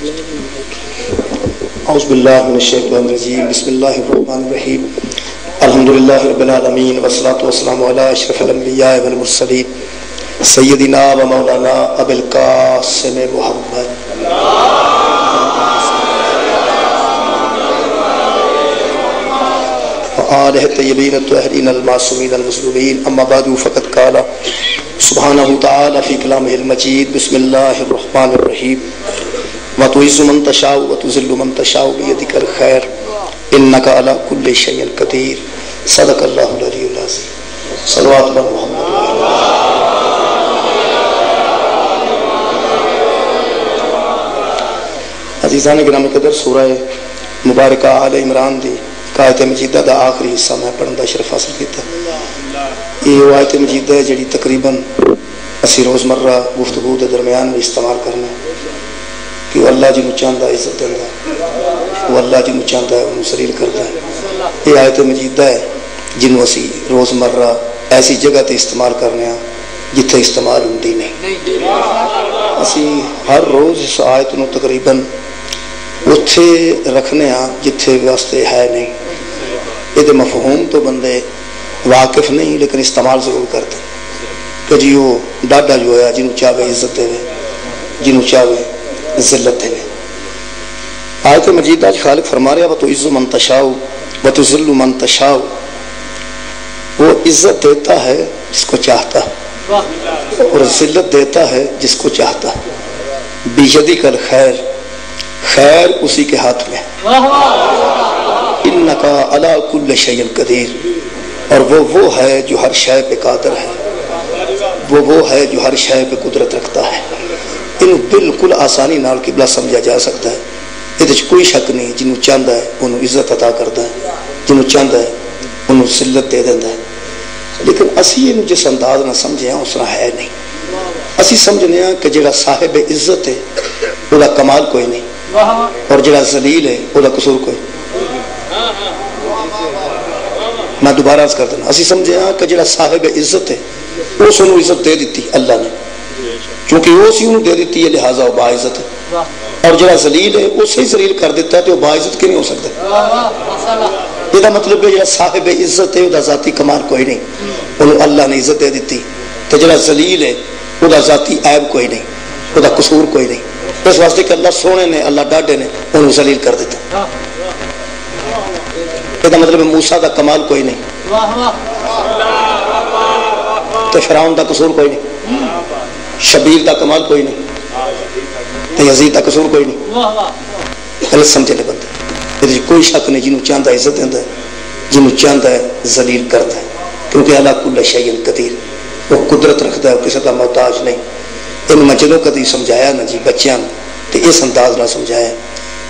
اعوذ باللہ من الشیطان الرجیم بسم اللہ الرحمن الرحیم الحمدللہ رب العالمین والصلاة والسلام علی اشرف الانبیاء والمرسلین سیدنا و مولانا ابی القاسم محمد وآلہ الطیبین الطاہرین المعصومین المظلومین اما بعد فقد قال سبحانہ تعالی فی کلامہ المجید بسم اللہ الرحمن الرحیم وَتُعِزُّ مَن تَشَاءُ وَتُذِلُّ مَن تَشَاءُ بِيَدِكَ الْخَيْرُ إِنَّكَ عَلَى كُلِّ شَيْءٍ قَدِيرٌ صدق اللہ العلی العظیم صلوات بر محمد عزیزان گرامی قدر سورہ مبارکہ آل عمران دی آیت مجیدہ دا آخری حصہ میں پڑھن دا شرف حاصل کیتا یہ آیت مجیدہ ہے جڑی تقریباً اسی روزمرہ گفتگو دے درمیان میں استعمال کرنا ہے کہ وہ اللہ جنہوں چاہتا ہے عزت دینا، وہ اللہ جنہوں چاہتا ہے انہوں سلیل کرتا ہے۔ یہ آیت مجیدہ ہے جنہوں اسی روزمرہ ایسی جگہ تے استعمال کرنے ہیں جتھے استعمال ہوندی نہیں۔ اسی ہر روز اس آیت نو تقریباً اتھے رکھنے ہیں جتھے واسطے ہے نہیں۔ یہ دے مفہوم تو بندے واقف نہیں لیکن استعمال ضرور کرتے کہ جی وہ ڈاڈا جو ہے جنہوں چاہے عزت دے جنہوں چاہے ذلت ہے۔ آیت مجیدہ خالق فرما رہا وَتُعِزُّ مَن تَشَاءُ وَتُذِلُّ مَن تَشَاءُ، وہ عزت دیتا ہے جس کو چاہتا ہے اور ذلت دیتا ہے جس کو چاہتا ہے۔ بِيَدِكَ الْخَيْرُ، خیر اسی کے ہاتھ میں، إِنَّكَ عَلَى كُلِّ شَيْءٍ قَدِيرٌ، اور وہ ہے جو ہر شے پہ قادر ہے، وہ ہے جو ہر شے پہ قدرت رکھتا ہے۔ انہوں بالکل آسانی نال قبلہ سمجھا جا سکتا ہے، یہ کوئی شک نہیں۔ جنہوں چاہتا ہے انہوں عزت عطا کرتا ہے، جنہوں چاہتا ہے انہوں ذلت دے دیتا ہے۔ لیکن اسی انہوں جس انداز نہ سمجھے ہیں اس طرح ہے نہیں۔ اسی سمجھنے ہیں کہ جڑا صاحب عزت ہے وہ دا کمال کوئی نہیں اور جڑا ذلیل ہے وہ دا قصور کوئی نہیں۔ میں دوبارہ عرض کر دینا، اسی سمجھے ہیں کہ جڑا صاحب عزت ہے اس انہوں عزت دے دیتی اللہ نے، کیونکہ وہ اسی انہوں دے دیتی ہے لہٰذا وہ باعزت ہے، اور جڑا ذلیل ہے وہ صحیح ذلیل کر دیتا ہے تو وہ باعزت کی نہیں ہو سکتا۔ یہ مطلب ہے جڑا صاحب عزت ہے وہ ذاتی کمال کوئی نہیں، انہوں اللہ نے عزت دے دیتی، تو جڑا ذلیل ہے وہ ذاتی عیب کوئی نہیں، وہ قصور کوئی نہیں، اس واسطے کہ اللہ سونے نے اللہ ڈاڈے نے انہوں ذلیل کر دیتا۔ یہ مطلب ہے موسیٰ دا کمال کوئی نہیں تو فرعون دا قصور کوئی نہیں، شبیر دا کمال کوئی نہیں تو یزید دا قصور کوئی نہیں۔ غلط سمجھے لے بندے، یہ کوئی شک نہیں۔ جنہوں چاہتا ہے عزت دیتا ہے، جنہوں چاہتا ہے ذلیل کرتا ہے، کیونکہ علی کل شیء قدیر، وہ قدرت رکھتا ہے، کسی کا محتاج نہیں۔ ان میں جدوں کدی سمجھایا نا جی بچیاں تو اس انداز نہ سمجھایا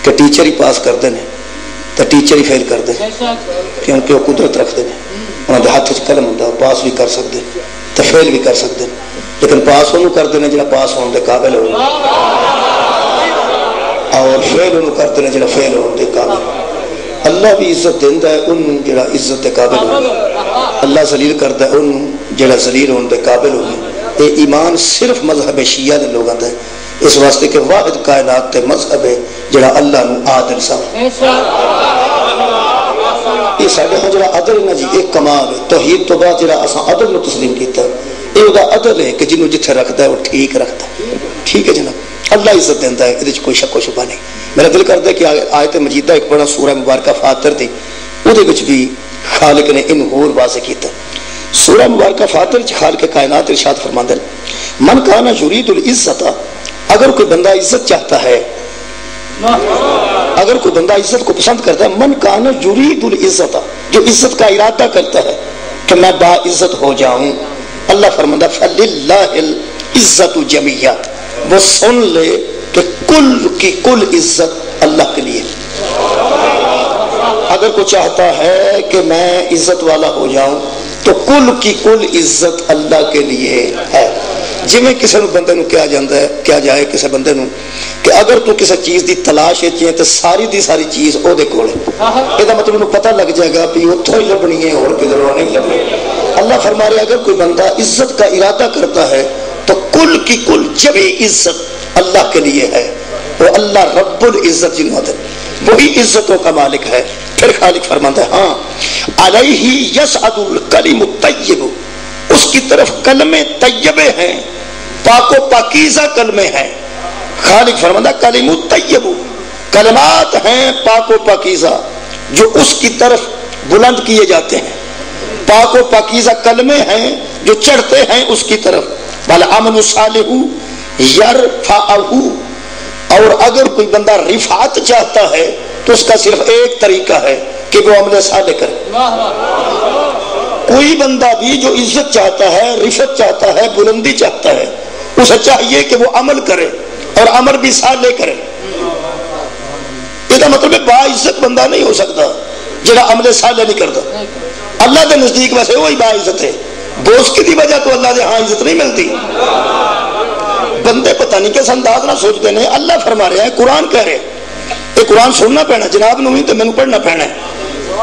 کہ ٹیچر ہی پاس کرتے ہیں تو ٹیچر ہی فیل کرتے ہیں، کیونکہ وہ قدرت رکھتے ہیں، انہوں نے ہاتھ قلم ہوتا ہے، پاس بھی کر سکتے تو فیل بھی کر سکتے ہیں، لیکن پاس انہوں کرتے ہیں جنہاں پاس ہونے دے قابل ہو، اور فیل انہوں کرتے ہیں جنہاں فیل ہونے دے قابل۔ اللہ بھی عزت دیندہ ہے انہوں جنہاں عزت دے قابل ہو، اللہ ذلیل کرتا ہے انہوں جنہاں ذلیل ہونے دے قابل ہو۔ یہ ایمان صرف مذہب شیعہ دے لوگاں دے، اس واسطے کہ واحد کائنات تے مذہب ہے جڑا اللہ نو عادل سمجھ۔ یہ ساڈے ہاں جڑا عدل ہے نا جی ایک کمال ہے، توحید تو بعد جڑا اساں عدل نو تسلیم کیتا ہے، یہ وہ عدل ہے کہ جنہوں جتھے رکھتا ہے وہ ٹھیک رکھتا ہے۔ ٹھیک ہے جناب، اللہ عزت دیتا ہے، یہ کوئی شک و شبہ نہیں۔ میرا دل کرتا ہے کہ آیت مجیدہ ایک بڑا سورہ مبارکہ فاتر تھی، وہ دے وچ بھی خالق نے ان ہور واضح کیتا ہے۔ سورہ مبارکہ فاتر وچ خالق کائنات ارشاد فرماندا ہے من کان یرید العزت، اگر کوئی بندہ عزت چاہتا ہے، اگر کوئی بندہ عزت کو پسند کرتا ہے، من کان یرید العزت، جو عزت کا ارادہ کرتا ہے کہ میں با عزت ہو جاؤں، اللہ فرماتا ہے فللہ العزت جمیعا، وہ سن لے کہ کل کی کل عزت اللہ کے لیے۔ اگر کوئی چاہتا ہے کہ میں عزت والا ہو جاؤں تو کل کی کل عزت اللہ کے لیے ہے۔ جی میں کسی بندے نو کیا جائے کسی بندے نو کہ اگر تو کسی چیز دی تلاش ہے تو ساری دی ساری چیز او دے کول ہے، یہ مطلب انہوں پتہ لگ جائے گا کہ اتھوں ہی لبنی ہے اور کدھروں نہیں لبنی۔ اللہ فرما رہے اگر کوئی بندہ عزت کا ارادہ کرتا ہے تو کل کی کل جمعی عزت اللہ کے لیے ہے۔ وہ اللہ رب العزت جنہوں ہے وہی عزتوں کا مالک ہے. پھر خالق فرماتا ہے ہاں علیہ یصعد الکلم الطیب، اس کی طرف کلمے طیبے ہیں، پاک و پاکیزہ کلمے ہیں. خالق فرماتا ہے کلم الطیب، کلمات ہیں پاک و پاکیزہ جو اس کی طرف بلند کیے جاتے ہیں. پاک و پاکیزہ کلمے ہیں جو چڑھتے ہیں اس کی طرف. والعمل الصالح یرفعہ، اور اگر کوئی بندہ رفعت چاہتا ہے تو اس کا صرف ایک طریقہ ہے کہ وہ عمل صالح کرے. کوئی بندہ بھی جو عزت چاہتا ہے، رفعت چاہتا ہے، بلندی چاہتا ہے، اسے چاہیے کہ وہ عمل کرے اور عمل بھی صالح کرے. یہ مطلب باعزت بندہ نہیں ہو سکتا جڑا عمل صالح نہیں کرتا. اللہ کے نزدیک ویسے وہی باعزت ہے. دوستی کی وجہ تو اللہ کے ہاں عزت نہیں ملتی. بندے پتہ نہیں کس انداز نہ سوچتے ہیں. اللہ فرما رہا ہے، قرآن کہہ رہے یہ قرآن سننا پینا جناب نو ہی تو مینوں پڑھنا پینا ہے،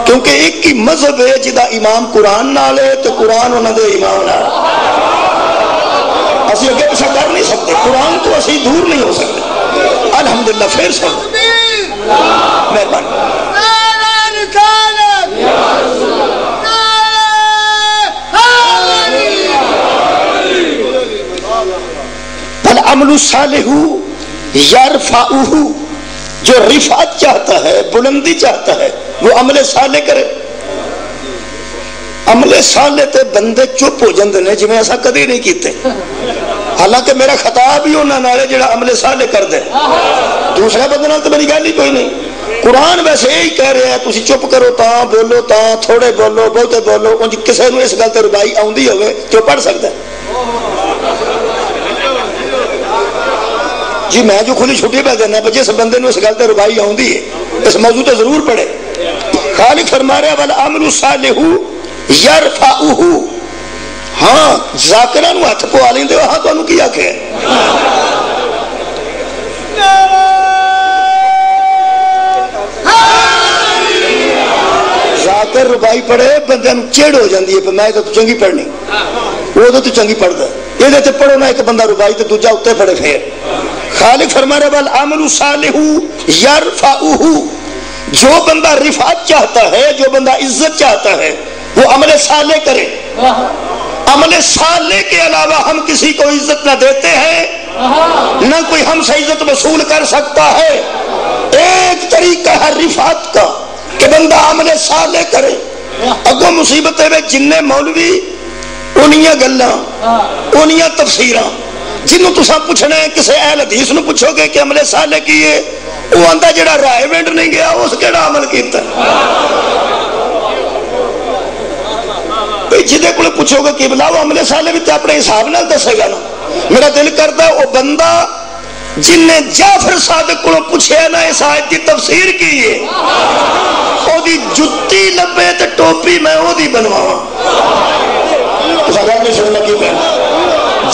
کیونکہ ایک ہی مذہب ہے جدا امام قرآن نال ہے تو قرآن انہوں دے امام نال. اسی اگے پیچھے کر نہیں سکتے، قرآن تو اسی دور نہیں ہو سکتے. الحمدللہ. پھر سن مہربانی. العمل الصالح یرفعہ، جو رفعت چاہتا ہے، بلندی چاہتا ہے، وہ عمل صالح کرے. عمل صالح تے بندے چپ ہو جاندے نے جویں ایسا کدی نہیں کیتے. حالانکہ میرا خطاب ہی انہاں نال ہے جڑا عمل صالح کر دے. دوسرے بندے نال تو میری گل ہی کوئی نہیں. قرآن ویسے یہی کہہ رہا ہے تسی چپ کرو تاں بولو تاں تھوڑے بولو بہتے بولو. انج کسے نوں اس گل تے ربائی آوندی ہوے جو پڑھ سکدا ہے. جی میں جو کھلی چھٹی پہ دینا جس بندے نوں اس گل تے ربائی آوندی ہے اس موضوع تے ضرور پڑھے. خالق فرما رہا ہے والعمل الصالح یرفعہ. ہاں ذاکراں نوں ہاتھ پوا لیندے ہو. ہاں تانوں کی آکھے ذاکر ربائی پڑھے بندے نوں چڑ ہو جاندی ہے میں تو چنگی پڑھنی وہ تو چنگی پڑھدا یہ تے پڑھو نا ایک بندہ ربائی تے دوجا اوتے پڑھے. پھر خالق فرما رہا ہے والعمل الصالح یرفعہ. جو بندہ رفعت چاہتا ہے، جو بندہ عزت چاہتا ہے، وہ عمل صالح کرے. عمل صالح کے علاوہ ہم کسی کو عزت نہ دیتے ہیں، نہ کوئی ہم سے عزت وصول کر سکتا ہے. ایک طریقہ ہے رفعت کا کہ بندہ عمل صالح کرے. اگوں مصیبتیں میں جننے مولوی انہیاں گلاں انہیاں تفسیراں جنہوں تساں پوچھنا ہے کسی اہل حدیث نو پوچھو گے کہ عمل صالح کیے وہ آندا جڑا رائے ونڈ نہیں گیا اس کیڑا عمل کیتا. جہدے کو پوچھو گے کہ بلا وہ عمل صالح بھی تے اپنے حساب نال دسے گا نا. میرا دل کرتا ہے وہ بندہ جن نے جعفر صادق کو پوچھے نا اس آیت کی تفسیر کی ہے او دی جتی لبے تے ٹوپی میں او دی بنواواں.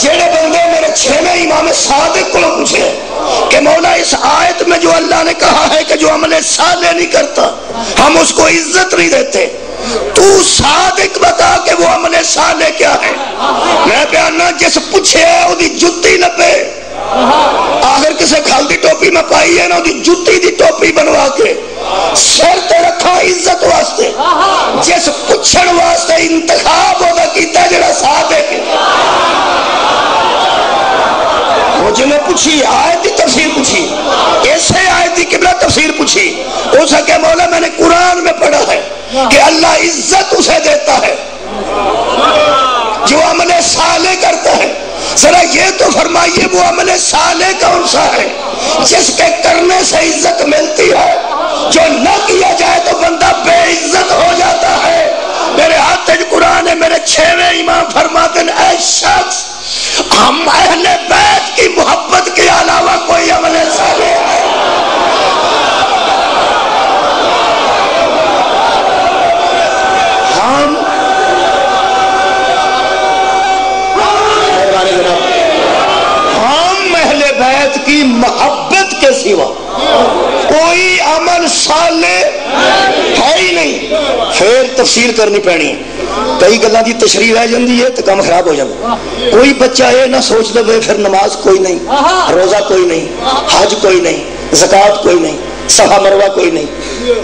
جڑے بندے میرے چھویں امام صادق کو پوچھے کہ مولا اس آیت میں جو اللہ نے کہا ہے کہ جو عمل صالح نہیں کرتا ہم اس کو عزت نہیں دیتے، تو صادق بتا کہ وہ عمل صالح کیا ہے. میں بیانہ جس پوچھے وہ دی جتی لبے آخر کسے کھال دی ٹوپی میں پائی ہے نا دی جتی دی ٹوپی بنوا کے سر تے رکھا عزت واسطے. جس پوچھن واسطے انتخاب ہوگا کیتا جڑا صادق ہے. وہ جنہیں پوچھی آیت دی تفسیر پوچھی، ایسے آیت دی قبلہ تفسیر پوچھی، ہو سکے مولا میں نے قرآن میں پڑھا ہے کہ اللہ عزت اسے دیتا ہے جو عمل صالح کرتا ہے. ذرا یہ تو فرمائیے وہ عمل صالح کون سا ہے جس کے کرنے سے عزت ملتی ہے، جو نہ کیا جائے تو بندہ بے عزت ہو جاتا ہے. میرے ہاتھ قرآن ہے، میرے چھویں امام فرماتے ہیں اے شخص ہم اہل بیت کی محبت کے علاوہ کوئی عمل صالح ہے. کی محبت کے سوا کوئی عمل صالح ہے ہی نہیں. پھر تفسیر کرنی پینی ہے. کئی گلاں دی تشریح رہ جاندی ہے تو کام خراب ہو جاتا. کوئی بچہ یہ نہ سوچ لے پھر نماز کوئی نہیں، روزہ کوئی نہیں، حج کوئی نہیں، زکات کوئی نہیں، صفا مروہ کوئی نہیں،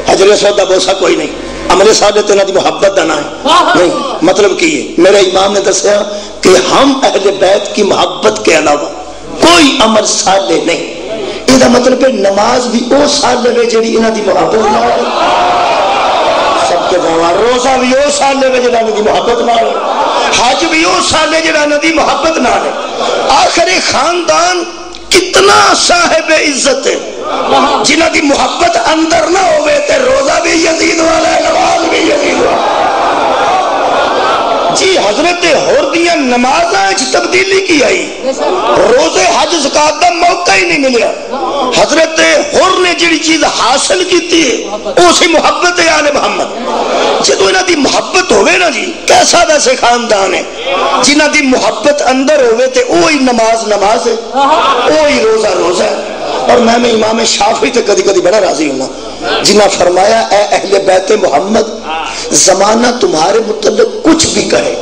حجر اسود دا بوسہ کوئی نہیں، عمل صالح تے انہاں دی محبت دا نہ ہے نہیں۔ مطلب کی ہے میرے امام نے دسیا کہ ہم اہل بیت کی محبت کے علاوہ کوئی عمل صالح نہیں۔ یہ مطلب ہے نماز بھی او صالح ہے جڑی انہاں دی محبت نہ ہو، سب کے جواب روزہ بھی او صالح ہے جڑا انہاں دی محبت نہ ہو، حج بھی او صالح جڑا انہاں دی محبت نہ ہو۔ آخر خاندان کتنا صاحب عزت ہے جنہاں دی محبت اندر نہ ہوئے تے روزہ بھی یزید والا ہے، نماز بھی یزید والا ہے۔ جی حضرت ہور دیاں نمازاں وچ تبدیلی کی آئی، روزے حج زکات دا موقع ہی نہیں ملیا۔ حضرت ہور نے جڑی چیز حاصل کیتی ہے اسی محبت آل محمد۔ جدو انہاں دی محبت ہوئے نا جی، کیسا ویسے خاندان ہے جنہاں دی محبت اندر ہوئے تے اوہی نماز نماز ہے، اوہی روزہ روزہ ہے۔ اور میں امام شافعی تے کدی کدی بڑا راضی ہونا جنہاں فرمایا اے اہل بیت محمد، زمانہ تمہارے متعلق کچھ بھی کہے،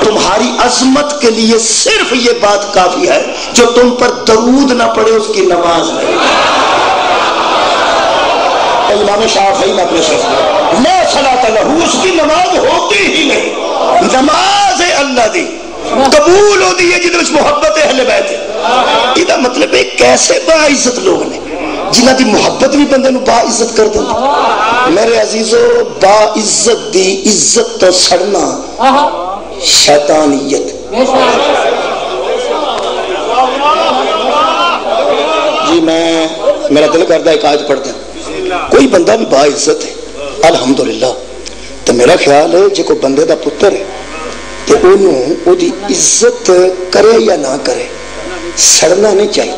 تمہاری عظمت کے لیے صرف یہ بات کافی ہے جو تم پر درود نہ پڑے اس کی نماز نہیں۔ امام شافعی نے اپنے شخص لا صلاۃ لہ، اس کی نماز ہوتی ہی نہیں۔ نماز ہے اللہ دی قبول ہوتی ہے جدھر محبت اہل بیت ہے۔ یہ مطلب ہے کیسے با عزت لوگ نے جنہاں دی محبت بھی بندے نو با عزت کر دیں۔ میرے عزیزو، با عزت دی عزت تو سڑنا شیطانیت۔ جی میرا دل کرتا ہے ایک آیت پڑھ دیں، کوئی بندہ بھی با عزت ہے الحمدللہ، تو میرا خیال ہے جے کوئی بندے دا پتر ہے تو انہوں او دی عزت کرے یا نہ کرے، سڑنا نہیں چاہیے۔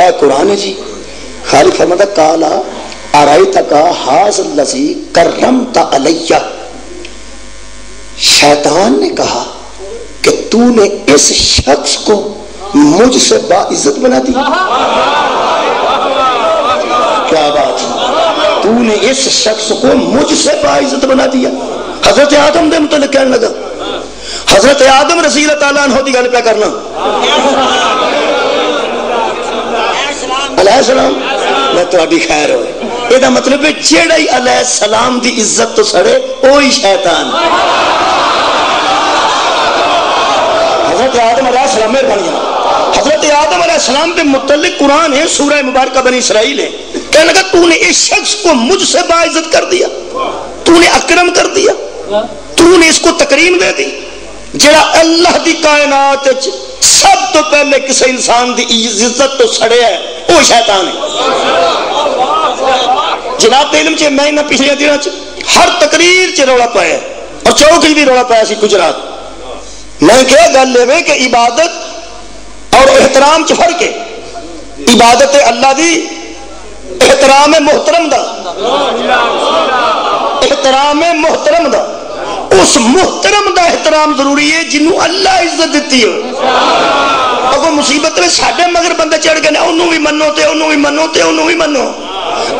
اے قرآن ہے جی، خالق فرماتا کالا ارائیتک ھذا الذی کرمت علیہ، شیطان نے کہا کہ تو نے اس شخص کو مجھ سے با عزت بنا دی۔ کیا بات ہے، تو نے اس شخص کو مجھ سے با عزت بنا دیا۔ حضرت آدم دے متعلق کہنے لگا، حضرت آدم رضی اللہ تعالیٰ عنہ دی گل پہ کرنا، علیہ السلام میں تہاڈی خیر ہوئے۔ یہ مطلب ہے جیڑا ہی علیہ السلام دی عزت تو سڑے وہی شیطان۔ حضرت آدم علیہ السلام میں بن گیا، حضرت آدم علیہ السلام کے متعلق قرآن ہے سورہ مبارکہ بنی اسرائیل ہے، کہنے لگا تو نے اس شخص کو مجھ سے باعزت کر دیا، تو نے اکرم کر دیا، تو نے اس کو تکریم دے دی جڑا اللہ دی کائنات سب تو پہلے کسی انسان دی عزت تو سڑے ہے وہ شیطان ہے۔ جناب علم چ میں نہ پچھلے دنوں چ ہر تقریر چ رولا پایا اور چوک بھی رولا پایا سی گجرات میں کیا گل ہے کہ عبادت اور احترام چ فرق ہے۔ عبادت اللہ دی، احترام محترم دا، احترام محترم دا، اس محترم دا احترام ضروری ہے جنہوں اللہ عزت دیتی ہے۔ اگر مصیبت میں ساڈے مگر بندے چڑھ گئے انہوں بھی منو تے انہوں بھی منو تے انہوں بھی منو،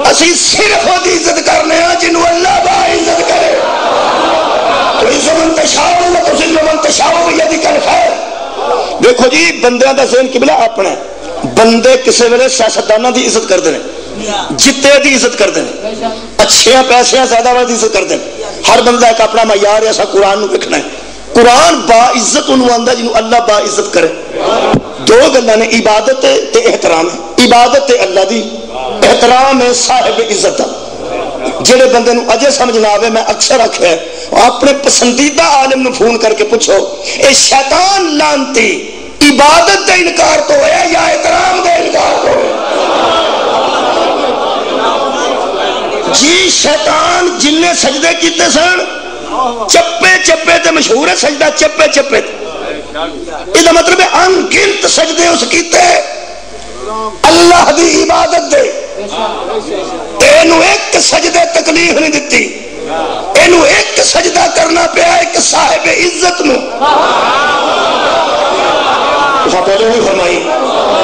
اسی صرف وہ عزت کرنے ہیں جنہوں اللہ با عزت کرے۔ تو عزت من تشاء و تذل من تشاء بیدک الخیر۔ دیکھو جی بندیاں دا ذہن قبلہ اپنا ہے، بندے کسی ویلے سیاستداناں دی عزت کردے نے، جتے دی عزت کردے نے، اچھے پیسے زیادہ والی عزت کردے نے۔ ہر بندہ ایک اپنا معیار ہے، ایسا قرآن نو لکھنا ہے۔ قرآن با عزت انہوں آندا جنہوں اللہ با عزت کرے۔ دو گلاں نے، عبادت تے احترام ہے۔ عبادت تے اللہ دی، احترام ہے صاحب عزت دا۔ جڑے بندے نو اجے سمجھ نہ آوے، میں اکثر آکھیا ہے اپنے پسندیدہ عالم نو فون کر کے پوچھو اے شیطان لانتی عبادت دا انکار تو ہویا یا احترام دا انکار تو ہویا؟ جی شیطان جن نے سجدے کیتے سن چپے چپے تے مشہور ہے سجدہ چپے چپے تے، یہ مطلب ہے ان گنت سجدے اس کیتے اللہ دی عبادت دے، اینو ایک سجدے تکلیف نہیں دیتی، اینو ایک سجدہ کرنا پیا ایک صاحب عزت نو۔ پہلے نہیں فرمائی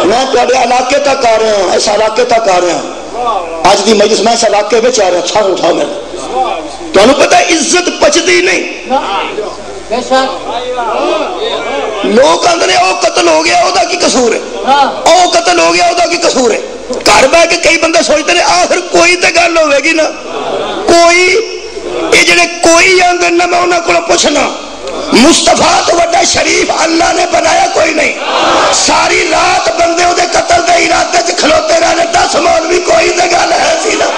میں تھوڑے علاقے تک آ رہا ہوں، اس علاقے تک آ رہا ہوں، آج دی مجلس میں اس علاقے میں آ رہا ہوں، چھاڑ اٹھاؤ میرے تو انہوں پتہ عزت پچتی نہیں۔ لوگ اندر او قتل ہو گیا او دا کی قصور ہے، او قتل ہو گیا او دا کی قصور ہے۔ گھر بہ کے کئی بندے سوچتے ہیں آخر کوئی تو گل ہوے گی نا کوئی یہ جڑے کوئی آندے نا میں انہاں کو پوچھنا مصطفیٰ تو بڑا شریف اللہ نے بنایا کوئی نہیں ساری رات بندے وہ قتل دے ارادے چ کھلوتے رہنے 10 مولوی کوئی تو گل ہے سی نا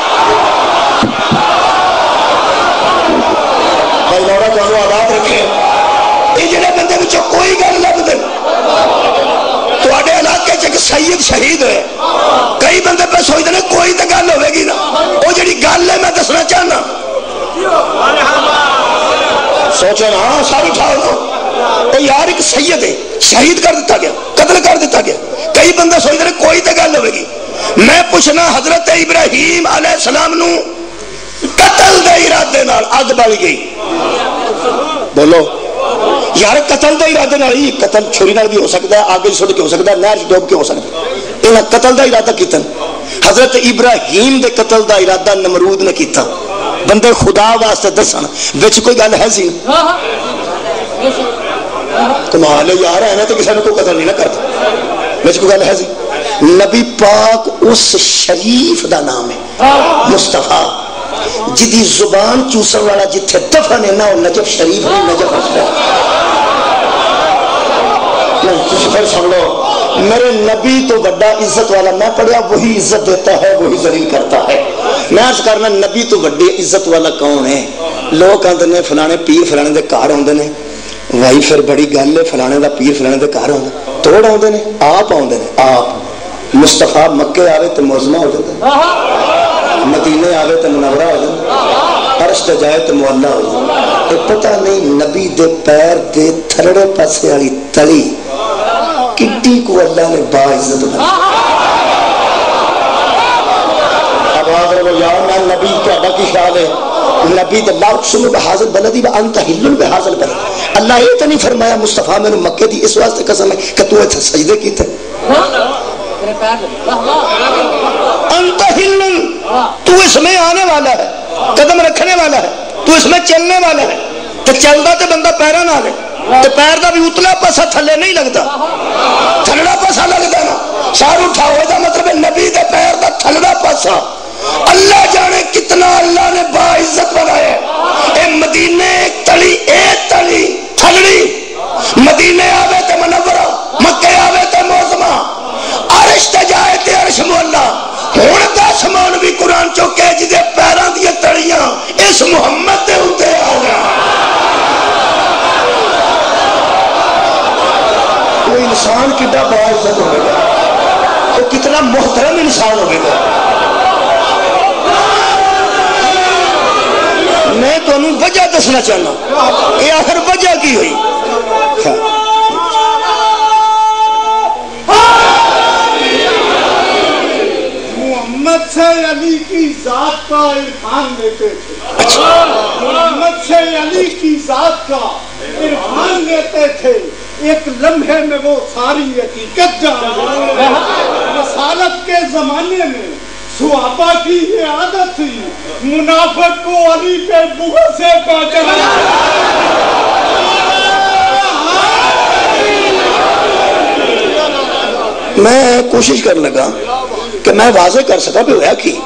بھائی لوڑا جانو آباد رکھے یہ جڑے بندے بچوں کوئی گل لگ دے تواڈے علاقے چ ایک سید شہید ہوئے کئی بندے پہ سوچتے ہیں کوئی تو گل ہوے گی نا وہ جڑی گل ہے میں دسنا چاہنا سوچو نا سارے اٹھاؤ نا یار ایک سید ہے شہید کر دیتا گیا قتل کر دیتا گیا کئی بندے سوچتے ہیں کوئی تو گل ہوے گی میں پوچھنا حضرت ابراہیم علیہ السلام نو قتل دے ارادے نال اگ بل گئی بولو یار قتل دے ارادے نال ہی قتل چھری نال بھی ہو سکتا ہے آگ سٹ کے ہو سکتا ہے نہر ڈوب کے ہو سکتا ہے انہاں قتل دا ارادہ کیتا حضرت ابراہیم دے قتل دا ارادہ نمرود نے کیتا بندے خدا واسطے دسن وچ کوئی گل ہے سی کمال ہے یار ہے نا تو کسی نے کوئی قتل نہیں نہ کرتا وچ کوئی گل ہے سی نبی پاک اس شریف دا نام ہے مصطفیٰ جدی زبان چوسن والا جتھے دفن ہے نا وہ نجف شریف نہیں نجف اشرف پھر سن لو میرے نبی تو بڑا عزت والا میں پڑھیا وہی عزت دیتا ہے وہی ذلیل کرتا ہے میں عرض کرنا نبی تو بڑی عزت والا کون ہے لوگ آندے نے فلانے پیر فلانے دے گھر آندے نے وائی پھر بڑی گل ہے فلانے دا پیر فلانے دے گھر آندا توڑ آندے نے آپ آندے نے آپ مصطفیٰ مکے آوے تو معظمہ ہو جاتا ہے مدینے آوے تو منورہ ہو جاتا عرش تے جائے تو معلّہ ہو جاتا پتہ نہیں نبی دے پیر دے تھلڑے پاسے والی تلی کٹی کو اللہ نے باعزت بنا اب آدھر وہ یار میں نبی تو کی خیال ہے نبی لا اقسم بہذا البلد وانت حل بہذا البلد اللہ یہ تو نہیں فرمایا مصطفیٰ میں نے مکے دی اس واسطے قسم ہے کہ تو ایسے سجدے کی تھے انت حل تو اس میں آنے والا ہے قدم رکھنے والا ہے تو اس میں چلنے والا ہے تو چلدا تو بندہ پیرا نہ لے تو پیر دا بھی اتلا پاسا تھلے نہیں لگتا تھلڑا پاسا لگتا نا سار اٹھاؤ دا مطلب ہے نبی دے پیر دا تھلڑا پاسا اللہ جانے کتنا اللہ نے باعزت بنایا اے مدینے ایک تلی ایک تلی تھلڑی مدینے آوے تے منورہ مکے آوے تے معظمہ عرش تے جائے تے عرش مولا ہون دا سمان بھی قرآن چوکے جدے پیران دیا تڑیاں اس محمد دے ہوتے آگا کوئی انسان کتنا باعزت ہوئے گا تو کتنا محترم انسان ہوئے گا میں تو انہوں وجہ دسنا چاہنا یہ آخر وجہ کی ہوئی محمد سے علی کی ذات کا عرفان دیتے تھے محمد سے علی کی ذات کا عرفان دیتے تھے ایک لمحے میں وہ ساری حقیقت جان گئے رسالت کے زمانے میں صحابہ کی یہ عادت تھی منافق کو علی کے بغض سے پہچانا میں کوشش کرنے لگا کہ میں واضح کر سکا بھی ہویا کی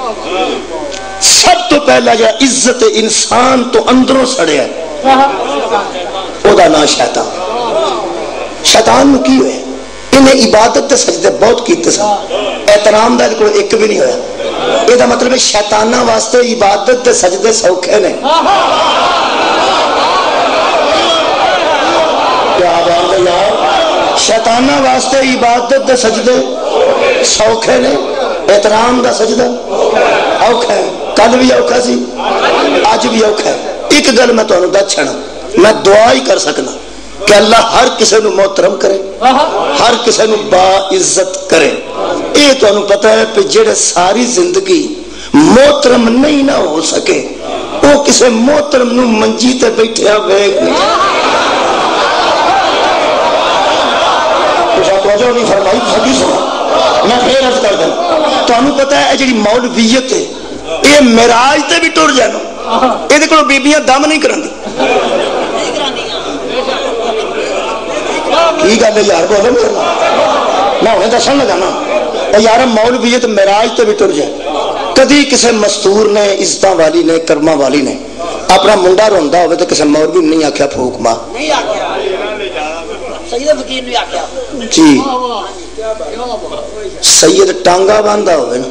سب تو پہلا جا عزت انسان تو اندروں سڑے ہے او دا نا شیطان شیطان نو کی ہوئے انہیں عبادت تے سجدے بہت کیتے سن احترام دا کوئی ایک بھی نہیں ہویا یہ دا مطلب ہے شیطانہ واسطے عبادت تے سجدے سوکھے نے کیا آبان دے یار شیطانہ واسطے عبادت تے سجدے سوکھے نے احترام دا سجدہ اوکھا ہے کل بھی اوکھا سی آج بھی اوکھا ہے ایک گل میں تو انہوں دا چھنا میں دعا ہی کر سکنا کہ اللہ ہر کسی نو محترم کرے ہر کسی نو با عزت کرے یہ تو انہوں پتہ ہے کہ جڑے ساری زندگی محترم نہیں نہ ہو سکے وہ کسی محترم نو منجی تے بیٹھے بیگ نہیں کچھ توجہ نہیں فرمائی سبھی سنا میں پھر عرض کر دوں تو انہوں پتہ ہے جڑی مولویت ہے یہ معراج تے بھی ٹر جانا یہ دیکھو بیبیاں دم نہیں کرن دی کی گل ہے یار بولو میں انہیں دسن لگا نا یار مولوی تو معراج تے بھی ٹر جائے. کدی کسی مستور نے عزت والی نے کرما والی نے اپنا منڈا روندا ہوئے تو کسی مولوی نہیں آخیا پھوک مار جی. سید ٹانگا باندھا ہوئے نا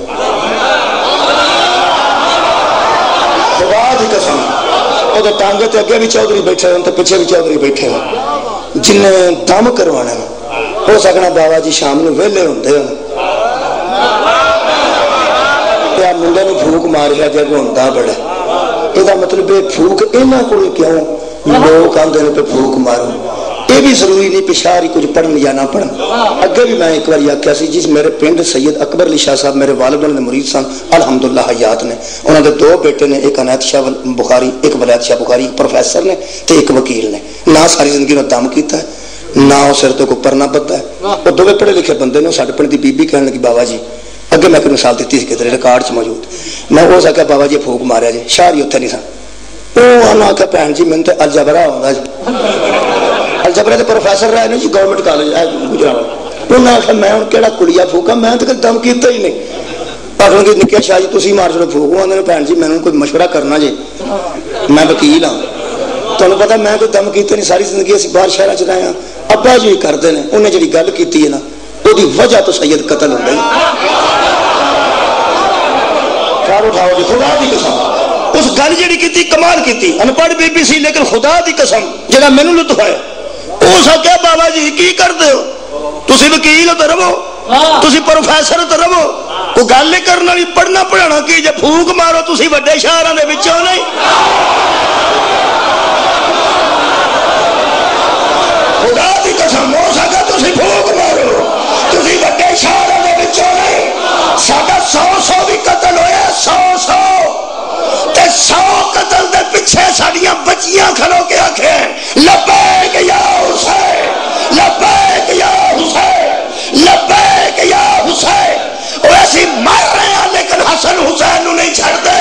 خدا دی قسم وہ ٹانگے تے اگے بھی چودھری بیٹھے ہوں تو پیچھے بھی چودھری بیٹھے ہوں. جن دم کروانا ہو سکنا بابا جی شام نو ویلے ہوندے ہوں منڈے نے پھوک ماریا جب ہوندا بڑا. یہ مطلب پھوک یہاں کو کیوں لوگ آتے ہیں پہ پھوک مارو. یہ بھی ضروری نہیں پچھاری کچھ پڑھن یا نہ پڑھن. اگے بھی میں ایک بار آخیا سی جس میرے پنڈ سید اکبر علی شاہ صاحب میرے والد نے مرید سن الحمدللہ حیات نے. انہوں نے 2 بیٹے نے ایک عنایت شاہ بخاری ایک ولایت شاہ بخاری ایک پروفیسر نے تو ایک وکیل نے. نہ ساری زندگی نے دم کیتا ہے نہ وہ سر تو اوپر نہ بدھا ہے. وہ 2 پڑھے لکھے بندے نے. ساڈے پنڈ کی بیبی کہنے لگی بابا جی اگے میں ایک مثال دیتی سی کتنے ریکارڈ چ موجود. میں اس آخیا بابا جی پھوک ماریا جی شاہ جی اتنے نہیں سن. وہ آخیا بھن جی میں تو الجبرا آؤں جی الجبرے کے پروفیسر رہے نا جی گورنمنٹ کالج گجرات. انہیں آخیا میں ہوں کہڑا کڑیا پھوکا میں تو دم کیتا ہی نہیں. آخر کہ نکیا شاہ جی تھی مار چلو پھوک. آدھے بھن جی میں کوئی مشورہ کرنا جی میں وکیل ہاں تمہیں پتا میں کوئی دم کیتے نہیں. ساری زندگی اسی باہر شہر چ رہے ہیں. ابا جی کرتے ہیں انہیں جی گل کی ہے نا وہ وجہ تو سید قتل ہو گئی. اٹھاؤ جی خدا دی قسم اس گل جی کی کمال کی انپڑھ بی بی سی لیکن خدا دی قسم جہاں مینو لطف ہے اس آخیا بابا جی کی کرتے ہو تسی وکیل تو رہو تسی پروفیسر تو رہو کوئی گل نہیں کرنا نہیں پڑھنا پڑھانا کی جب پھوک مارو تسی وڈے شہراں دے وچوں نہیں. خدا دی قسم ہو سکا تسی پھوک مارو تسی وڈے شہراں دے وچوں نہیں. ساڈا 100 بھی قتل ہویا 100 تے 100 قتل دے پیچھے ساڈیاں بچیاں کھلو کے آکھے لبیک یا حسین لبیک یا حسین لبیک یا حسین. وہ ایسی مر رہے ہیں لیکن حسن حسین نو نہیں چھڑ دے.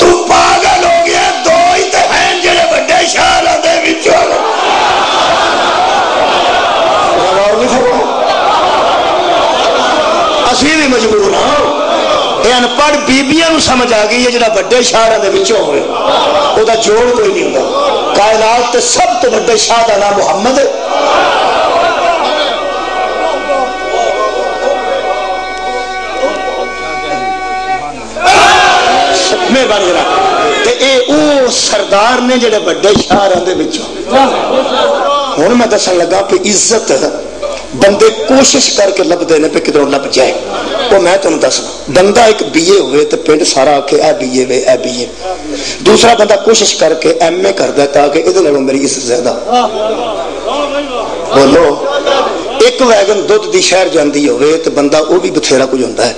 تو پاگل ہو گیا. 2 ہی تے ہیں جڑے وڈے شہراں دے وچوں اسی بھی مجبور ہاں. یہ انپڑھ بیبیاں نو سمجھ آ گئی ہے جڑا وڈے شہراں دے وچوں ہوئے او دا جوڑ کوئی نہیں ہوندا. کائنات تے سب تو وڈے شاہ دا نام محمد ہے. مہربانی ذرا تے اے او سردار نے جڑے وڈے شہراں دے وچوں. ہن میں دسن لگا کہ عزت بندے کوشش کر کے لب دینے پہ کدھروں لب جائے. وہ میں تمہیں دسنا بندہ ایک بی اے ہوئے تو پنڈ سارا آکے اے be a way a be اے. دوسرا بندہ کوشش کر کے ایم اے کر دیتا کہ ادھر لگو میری عزت زیادہ. بولو ایک ویگن دودھ دی شہر جاندی ہوئے تو بندہ وہ بھی بتھیرا کچھ ہوتا ہے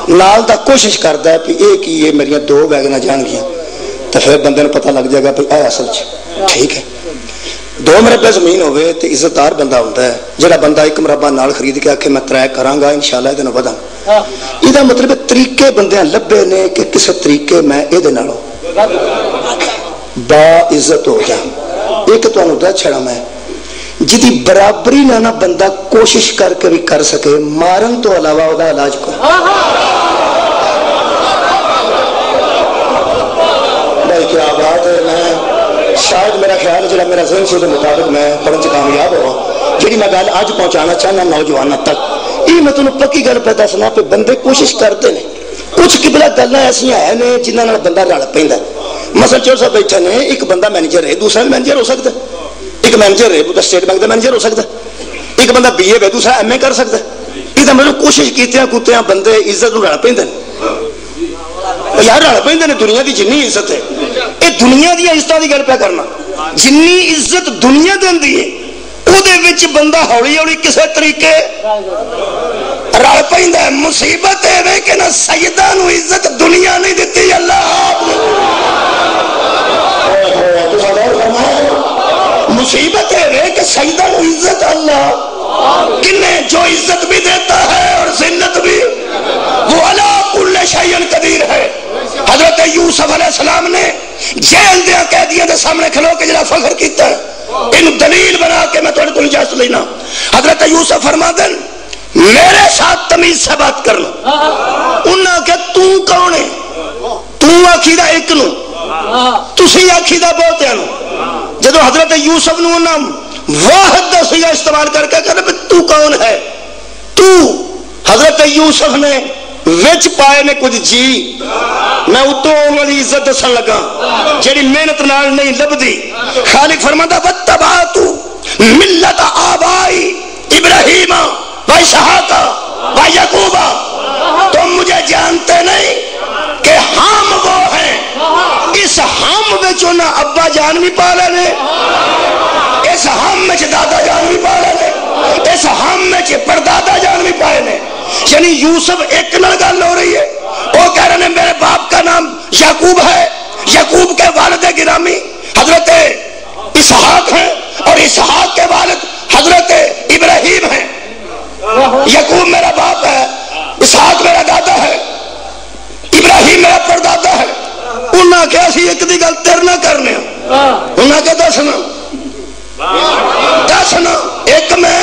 نال دا کوشش کرتا ہے کہ ایک ہی یہ میری 2 ویگناں جان گیا تو پھر بندے نے پتہ لگ جائے گا کہ اے اصل ٹھیک ہے. 2 مربع زمین ہوئے تو عزت دار بندہ ہوتا ہے. جڑا بندہ 1 مربع نال خرید کے آکھے میں 3 کراں گا انشاءاللہ یہ دنوں بداں. یہ مطلب طریقے بندے لبے نے کہ کسی طریقے میں یہ با عزت ہو جائیں. ایک تمہیں دس چھڑا میں جدی برابری نہ نہ بندہ کوشش کر کے بھی کر سکے مارن تو علاوہ وہ علاج کو. بھائی کیا بات ہے. میں شاید میرا خیال ہے میرا ذہن سے مطابق میں پڑھنے سے کامیاب ہوا جی میں گل اج پہنچانا چاہنا نوجوانوں تک. یہ میں تمہیں پکی گل پہ دسنا پہ بندے کوشش کرتے ہیں. کچھ قبلہ گلاں ایسا ہے نے جنہوں بندہ رل پہ. مثلا چور صاحب بیٹھے نے ایک بندہ مینیجر ہے دوسرا مینیجر ہو سکتا ہے. ایک مینیجر ہے اسٹیٹ بینک کا مینیجر ہو سکتا ہے. ایک بندہ بی اے ہے دوسرا ایم اے کر سکتا ہے. یہ مطلب کوشش کیتیاں کتیاں بندے عزت رل پہ یار رل پہ دنیا کی جنی عزت ہے یہ دنیا دیا عزت کی گل پہ کرنا. جنی عزت دنیا دی ہے وہ بندہ ہولی ہولی کسی طریقے رل پہ. مصیبت ہے کہ نہ سیدہ نو عزت دنیا نہیں دیتی اللہ مصیبت ہے کہ سیدہ نو عزت اللہ کنے جو عزت بھی دیتا ہے اور ذلت بھی وہ علی کل شیء قدیر ہے. حضرت یوسف علیہ السلام نے جیل دیا قیدیاں دے سامنے کھلو کے جڑا فخر کیتا ہے ان دلیل بنا کے میں تھوڑے کو اجازت لینا. حضرت یوسف فرما دن میرے ساتھ تمیز سے بات کرنا. انہاں کہ تو کون ہے؟ تو آکھیدہ ایک نو, تسی آکھیدہ بہتیاں نو. جدو حضرت یوسف نو انہاں واحد دا سیغہ استعمال کر کے کہنا تو کون ہے؟ تو حضرت یوسف نے وچ پائے نے کچھ جی. میں اتو والی عزت دسن لگا جیڑی محنت نال نہیں لبدی. خالق فرماتا واتبعتو ملت آبائی ابراہیم و اسحاق و یعقوب. تم مجھے جانتے نہیں کہ ہم وہ ہیں. اس ہم وچوں نہ ابا جان بھی پالے نے, اس ہم وچ دادا جان بھی پالے نے, اس ہم وچ پردادا جان بھی پائے نے. یعنی یوسف ایک نال گل ہو رہی ہے. وہ کہہ رہے ہیں میرے باپ کا نام یعقوب ہے, یعقوب کے والد گرامی حضرت اسحاق ہیں, اور اسحاق کے والد حضرت ابراہیم ہیں. یعقوب میرا باپ ہے, اسحاق میرا دادا ہے, ابراہیم میرا پردادا ہے. انہاں کیا سی ایک دی گل تیر نہ کرنے, انہاں کیا دسنا ایک میں,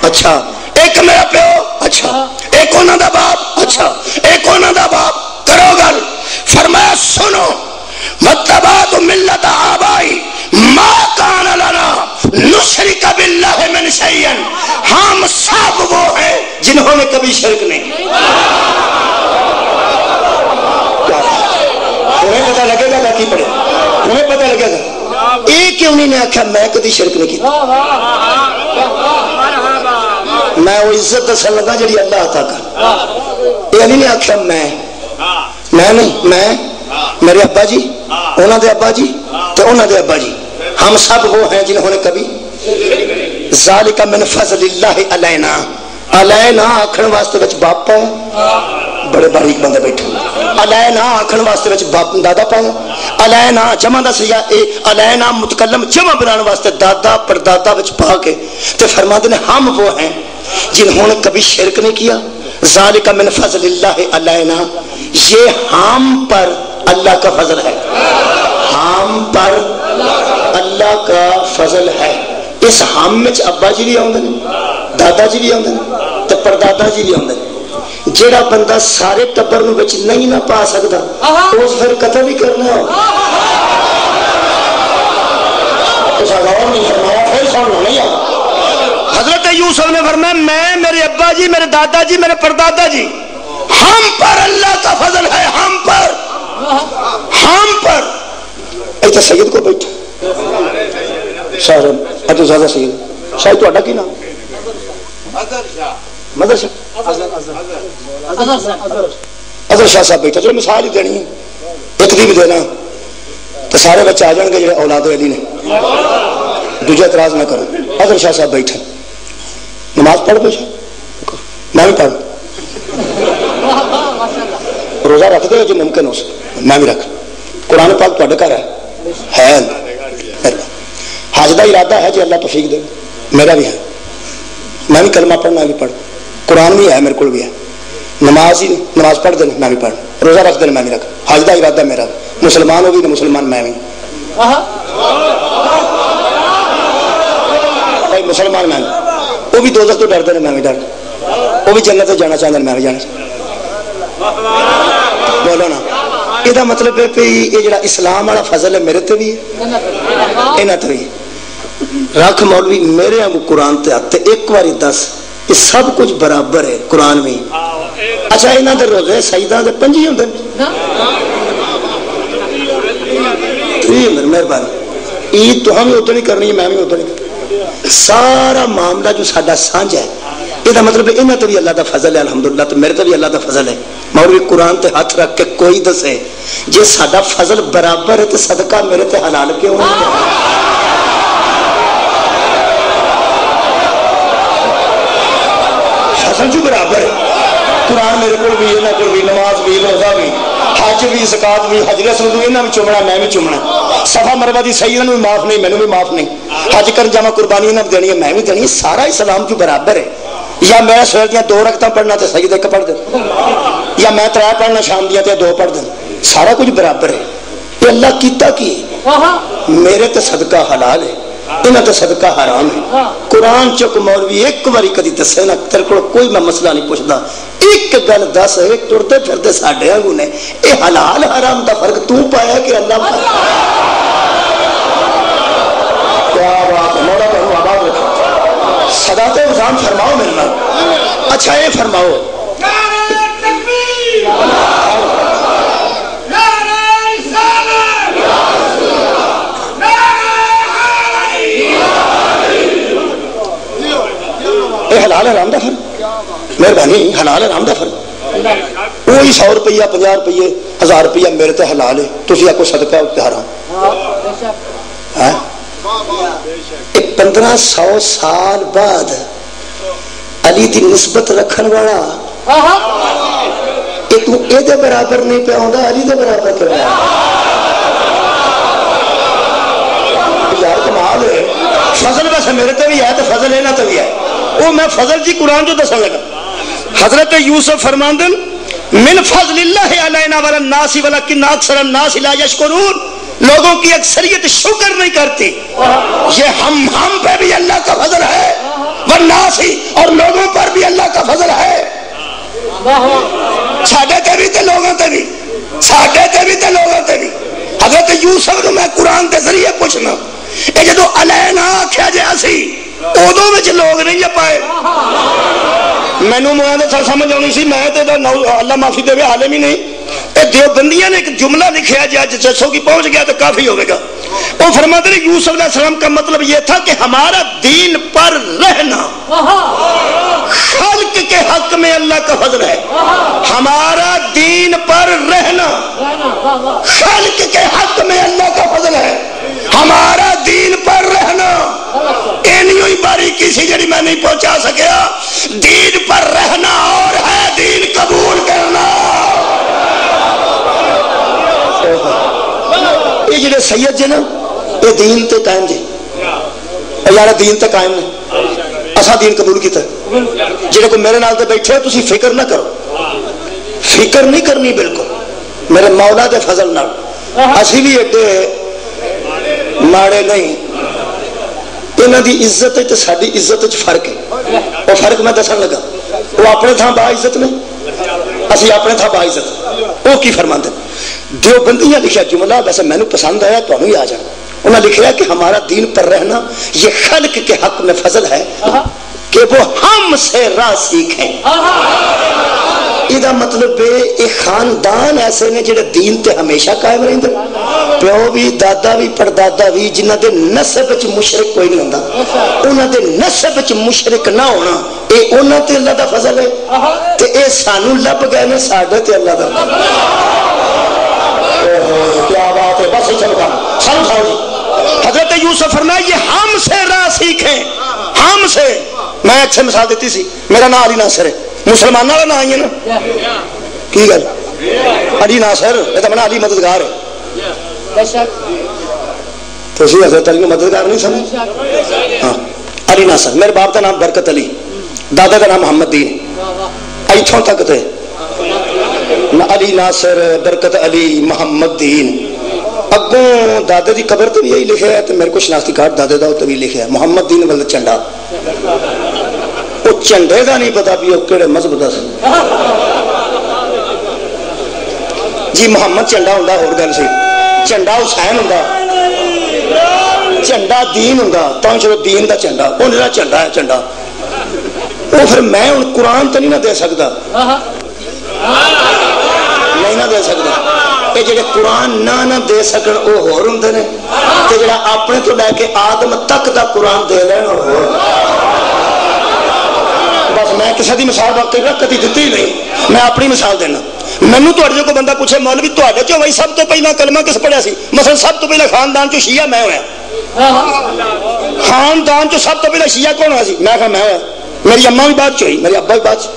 اچھا ایک میرا پیو, اچھا ایک انہاں دا باپ, اچھا ایک انہاں دا باپ. کرو گل. فرمایا سنو واتبعت ملت آبائی ما کان لنا نشرک باللہ من شیئا. ہم سب وہ ہیں جنہوں نے کبھی شرک نہیں. تمہیں پتہ لگے گا باقی پڑھے, تمہیں پتہ لگے گا. ایک کیوں نہیں نے آکھا میں کبھی شرک نہیں کی. میں وہ عزت دسن لگا جڑی اللہ عطا کر. یہ نہیں آکھا میں نہیں, میں میرے ابا جی, انہاں دے ابا جی تے انہاں دے ابا جی, ہم سب وہ ہیں جنہوں نے کبھی. ذالک من فضل اللہ علینا. علینا آکھن واسطے وچ باپ ہے, بڑے باریک بندے بیٹھے. علینا آکھن واسطے وچ باپ دادا پایا. علینا جمع دا سیا اے علینا متکلم جمع بنان واسطے دادا پردادا وچ پا کے تے فرماتے ہیں ہم وہ ہیں جنہوں نے کبھی شرک نہیں کیا. ذالک من فضل اللہ علینا. یہ ہم پر اللہ کا فضل ہے, ہم پر اللہ کا فضل ہے. اس ہم میں ابا جی بھی آؤندے نے, دادا جی بھی آؤندے نے تے پردادا جی بھی آؤندے نے. جیڑا بندہ سارے ٹبر نو وچ نہیں نہ پا سکدا اس پھر قتل ہی کرنا ہو. حضرت یوسف نے فرمایا میں, میرے ابا جی, میرے دادا جی, میرے پردادا جی, ہم پر اللہ کا فضل ہے. ہم پر, ہم پر. ایتھے سید کو بیٹھا صاحب ادو زیادہ سید شاید تو کی نام مدر شاہ, اظہر شاہ صاحب بیٹھا. چلو مثال ہی دینی ہے, ایک دی بھی دینا تو سارے بچے آ جان گے جڑے اولاد علی نے, دوجا اعتراض نہ کرو. اظہر شاہ صاحب بیٹھے, نماز پڑھ پوچھا, میں بھی پڑھ, روزہ رکھ دے جو ممکن ہو سکے, میں بھی رکھ. قرآن پاک تھوڑے گھر ہے, حج کا ارادہ ہے جی اللہ توفیق دے, میرا بھی ہے, میں بھی کلمہ پڑھنا بھی پڑھ, قرآن بھی ہے میرے کو بھی ہے, نماز ہی نماز پڑھ دینا میں بھی پڑھ, روزہ رکھ دینا میں بھی رکھ, حج کا ارادہ میرا, مسلمان ہو بھی نہ مسلمان میں بھی, مسلمان میں وہ بھی دوزخ تو ڈرتے ہیں میں بھی ڈر, وہ بھی جنت سے جانا چاہتے ہیں میں بھی جانا چاہتا. بولو نا, یہ مطلب ہے کہ یہ جڑا اسلام والا فضل ہے میرے تے بھی ہے, انہاں تے بھی رکھ. مولوی میرے آنگو قرآن تے آتے ایک باری دس یہ سب کچھ برابر ہے قرآن میں. اچھا انہاں دے روزے سجدہ دے 5 ہوندے مہربانی. عید تو ہم ادھر نہیں کرنی ہے, میں بھی ادھر نہیں. سارا معاملہ جو ساڈا سانجھ ہے یہ مطلب انہاں تے بھی اللہ دا فضل ہے الحمدللہ, تو میرے تے بھی اللہ دا فضل ہے. مولوی قرآن تے ہاتھ رکھ کے کوئی دسے جے ساڈا فضل برابر ہے تو صدقہ میرے تے حلال کیوں ہے؟ فضل جو برابر ہے, قرآن میرے کو بھی, انہاں کو بھی, نماز بھی, روزہ بھی, حج بھی, زکات بھی, حج رسول بھی, انہاں بھی چومنا میں بھی چومنا, صفا مروا دی صحیح انہاں بھی معاف نہیں, مینوں بھی معاف نہیں, حج کر جاواں قربانی انہاں دینی ہے میں بھی دینی ہے. سارا اسلام جو برابر ہے. یا میں سویر دیاں 2 رکعتاں پڑھنا تے سجدے 1 پڑھ دیں, یا میں 3 پڑھنا شام دیاں تے 2 پڑھ دیں, سارا کچھ برابر ہے. یہ اللہ کیتا کی میرے تے صدقہ حلال ہے, انہاں تے صدقہ حرام ہے. قرآن چک مولوی ایک باری کدی دسے نہ تیرے کول کوئی میں مسئلہ نہیں پوچھدا. ایک گل دس ہے ٹرتے پھرتے ساڈے واگوں نے اے حلال حرام دا فرق تو پایا کہ اللہ پایا؟ کیا بات ہے مولا تانوں آباد رکھے. صدات وزان فرماؤ میرے نال. اچھا یہ فرماؤ حلال حرام دا فرق؟ مہربانی حلال حرام دا فرق؟ وہی 100 روپیہ 50 روپیے 1000 روپیہ میرے تے حلال ہے تسی آکو صدقہ حرام. 1500 سال بعد علی دی نسبت رکھن والا کہ تو اے دے برابر نہیں پہ ہوندا علی دے برابر کر رہا یار کمال ہے. فضل ویسے میرے تے بھی ہے تو فضل ہے نہ تو بھی ہے. وہ میں فضل جی قرآن جو دسن لگا. حضرت یوسف فرماندن من فضل اللہ علینا ولی الناس ولکن اکثر الناس لا یشکرون. لوگوں کی اکثریت شکر نہیں کرتی. یہ ہم پہ بھی اللہ کا فضل ہے والناس اور لوگوں پر بھی اللہ کا فضل ہے. ساڈے تے بھی تے لوگوں تے بھی ساڈے تے بھی تے لوگوں تے بھی. حضرت یوسف نو میں قرآن کے ذریعے پوچھنا اے جدو علینا آکھیا جے اسی ادو میں لوگ نہیں پائے. مینو سمجھ آنی سی میں اللہ معافی دے عالم ہی نہیں. دیوبندیاں نے ایک جملہ لکھا جی اج 600 کی پہنچ گیا تو کافی ہوگا. وہ فرماتے ہیں یوسف علیہ السلام کا مطلب یہ تھا کہ ہمارا دین پر رہنا خلق کے حق میں اللہ کا فضل ہے. ہمارا دین پر رہنا خلق کے حق میں اللہ کا فضل ہے. ہمارا دین پر رہنا اینی باریکی سی جڑی میں نہیں پہنچا سکیا. دین پر رہنا اور ہے دین قبول کرنا. یہ جڑے سید جی نا یہ دین تے قائم جی یار دین تے قائم نے اسا دین قبول کیتا. جڑے کو میرے نال تے بیٹھے تسی فکر نہ کرو. فکر نہیں کرنی بالکل میرے مولا دے فضل نال. اسی بھی ایڈے ماڑے نہیں. انہاں دی عزت تے ساڈی عزت وچ فرق ہے. وہ فرق میں دسن لگا. وہ اپنے تھاں با عزت نے اسی اپنے تھاں با عزت. وہ کی فرماندے دیوبندیاں لکھا جملہ ویسے میں نے پسند آیا تو ہمیں آ جانا. انہوں نے لکھا کہ ہمارا دین پر رہنا یہ خلق کے حق میں فضل ہے کہ وہ ہم سے راہ سیکھیں. یہ مطلب ایک خاندان ایسے نے جڑے دین تے ہمیشہ قائم رہندے. پیو بھی دادا بھی پردادا بھی جنہ دے نسب وچ مشرک کوئی نہیں ہوندا. انہاں دے نسب وچ مشرک نہ ہونا اے انہاں تے اللہ دا فضل ہے تے اے سانو لب گئے نے ساڈے تے اللہ دا فضل. کیا بات ہے. بس چلو سمجھاؤ. حضرت یوسف فرمایا یہ ہم سے راہ سیکھیں. ہم سے میں اچھے مثال دیتی سی. میرا نام علی ناصر ہے. مسلمان والا نام ہی ہے نا. کی گل علی ناصر یہ تو میں علی مددگار ہے. تو حضرت علی کو مددگار نہیں سمجھ. ہاں علی ناصر. میرے باپ کا نام برکت علی دادا کا نام محمد دین. ایتھوں تک تھے علی ناصر برکت علی محمد دین. اگوں دادے دی قبر تے بھی یہی لکھا ہے. تو میرے کو شناختی کارڈ دادے دا تے بھی لکھا ہے محمد دین ولد چنڈا. وہ چنڈے دا نہیں پتا بھی وہ کہڑے مذہب دا سی جی. محمد چنڈا ہوندا ہور گل سی. چنڈا حسین ہوندا چنڈا دین ہوندا تو چلو دین دا چنڈا. وہ میرا چنڈا ہے چنڈا. وہ پھر میں ہن قرآن تے نہیں نہ دے سکدا. نہیں نہ دے سکدا. یہ جڑے قرآن نہ دے سکن وہ ہور ہوندے نے تے جڑا اپنے تو لے کے آدم تک دا قرآن دے لین اور ہور. بس میں کسی دی مثال واقعی کدی دتی نہیں. میں اپنی مثال دینا. مینوں تہاڈے کو بندہ پوچھے مولوی تہاڈے چوں وہی سب تو پہلا کلمہ کس پڑھیا سی؟ مثلا سب تو پہلا خاندان چوں شیعہ میں ہویا. خاندان چوں سب تو پہلا شیعہ کون ہوا سی؟ میں کہا میں ہویا. میری اماں بھی بعد چ ہوئی میری ابا بھی بعد چ.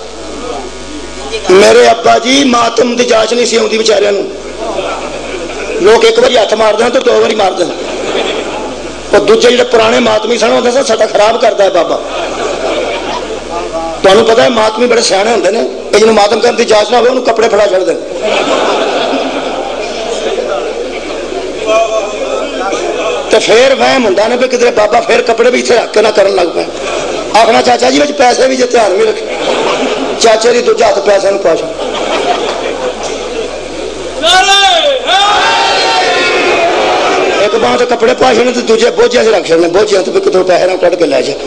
میرے ابا جی ماتم دی جاچ نہیں سی آتی بیچارے. لوگ ایک بار ہاتھ مار دیں تو دو بار مار دیں. اور دوجے جڑے پرانے ماتمی سن ہوتے سن ساڈا خراب کرتا ہے بابا. تمہیں پتا ہے ماتمی بڑے سیانے ہوتے ہیں. یہ جنہوں ماتم کرنے کی جانچ نہ ہو انہوں کپڑے پھڑا چڑھ دیں. تو تو پھر وہم ہوتا نا بھی کدھر بابا پھر کپڑے بھی اتنے رکھ کے نہ کرن لگ پائے آخنا چاچا جی پیسے بھی جی دھیان بھی رکھے چاچے کی دوجا ہاتھ پیسے پا چ ایک باں تو کپڑے پا چڑنے تو دوجے بوجھے سے رکھ چڑنے بوجھے تو کتوں پیسے نہ کٹ کے لے جائے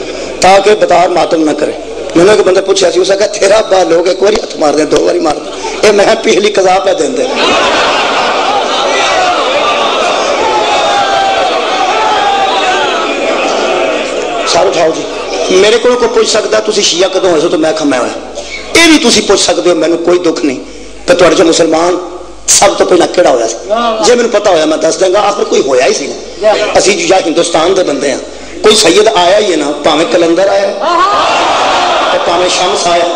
تاکہ بتار ماتم نہ کرے میں نے ایک بندہ پوچھا سی اس نے تیرا با لوگ ایک بار ہاتھ مار دیں دو بار مار دیں یہ میں پچھلی قضا پہ دیں سر اٹھاؤ جی میرے کو کوئی پوچھ سکتا تھی شیعہ کدوں ہوئے سو تو میں کھما ہوا یہ بھی تھی پوچھ سکتے ہو مینو کوئی دکھ نہیں تو تھوڑے جو مسلمان سب تو پہلے کہڑا ہوا سی جی مجھے پتا ہوا میں دس دیں گا آخر کوئی ہویا ہی سی نا اسی جو ہندوستان دے بندے ہیں کوئی سید آیا ہی ہے نا پاویں کلندر آیا تو پاویں شمس آیا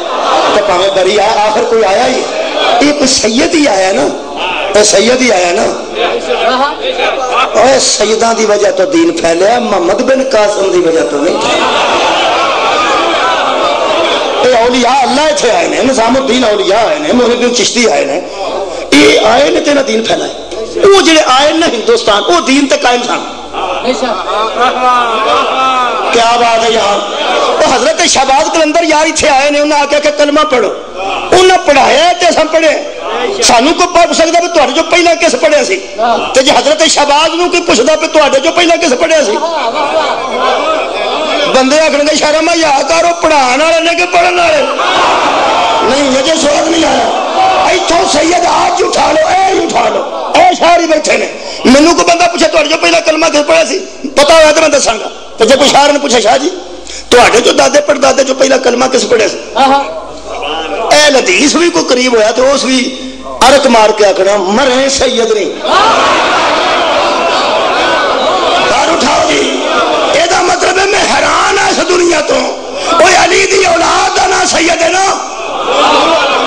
تو پاویں بری آیا آخر کوئی آیا ہی ہے یہ کوئی سید ہی آیا نا سید ہی آیا نا سیداں دی وجہ تو دین پھیلیا محمد بن قاسم دی وجہ تو نہیں اولیاء اللہ اتنے آئے ہیں نظام الدین اولیاء آئے ہیں محمد بن چشتی آئے ہیں یہ آئے نے تیرا دین پھیلائے وہ جڑے آئے نا ہندوستان وہ دین تے قائم سن کیا بات ہے یار وہ حضرت شہباز کلندر یار اتنے آئے نے انہیں آ کے کلمہ پڑھو انہیں پڑھایا تے ہم پڑھے سانو کو پوچھ سکتا بھی تھوڑے جو پہلا کس پڑھیا سی تے جی حضرت شہباز نو کوئی پوچھتا بھی تھوڑے جو پہلا کس پڑھیا سی بندے آخر گے شرم یا کرو پڑھان والے نے کہ پڑھن والے نہیں مجھے سواد نہیں آیا اتوں سید آج اٹھا لو اے اٹھا لو اے شاعری بیٹھے نے مینو کو بندہ پوچھے تھوڑے جو پہلا کلمہ کس پڑھیا سی پتا ہوا تو میں دساں گا تو جب کوئی شاعر نے پوچھا شاہ جی تھوڑے جو دادے پڑدادے جو پہلا کلمہ کس پڑھیا سی اہل حدیث بھی کوئی قریب ہویا تو اس بھی عرق مار کے آکھنا مرے سید نہیں دار اٹھاؤ جی یہ مطلب ہے میں حیران ہوں اس دنیا تو کوئی علی دی اولاد دا نا سید ہے نا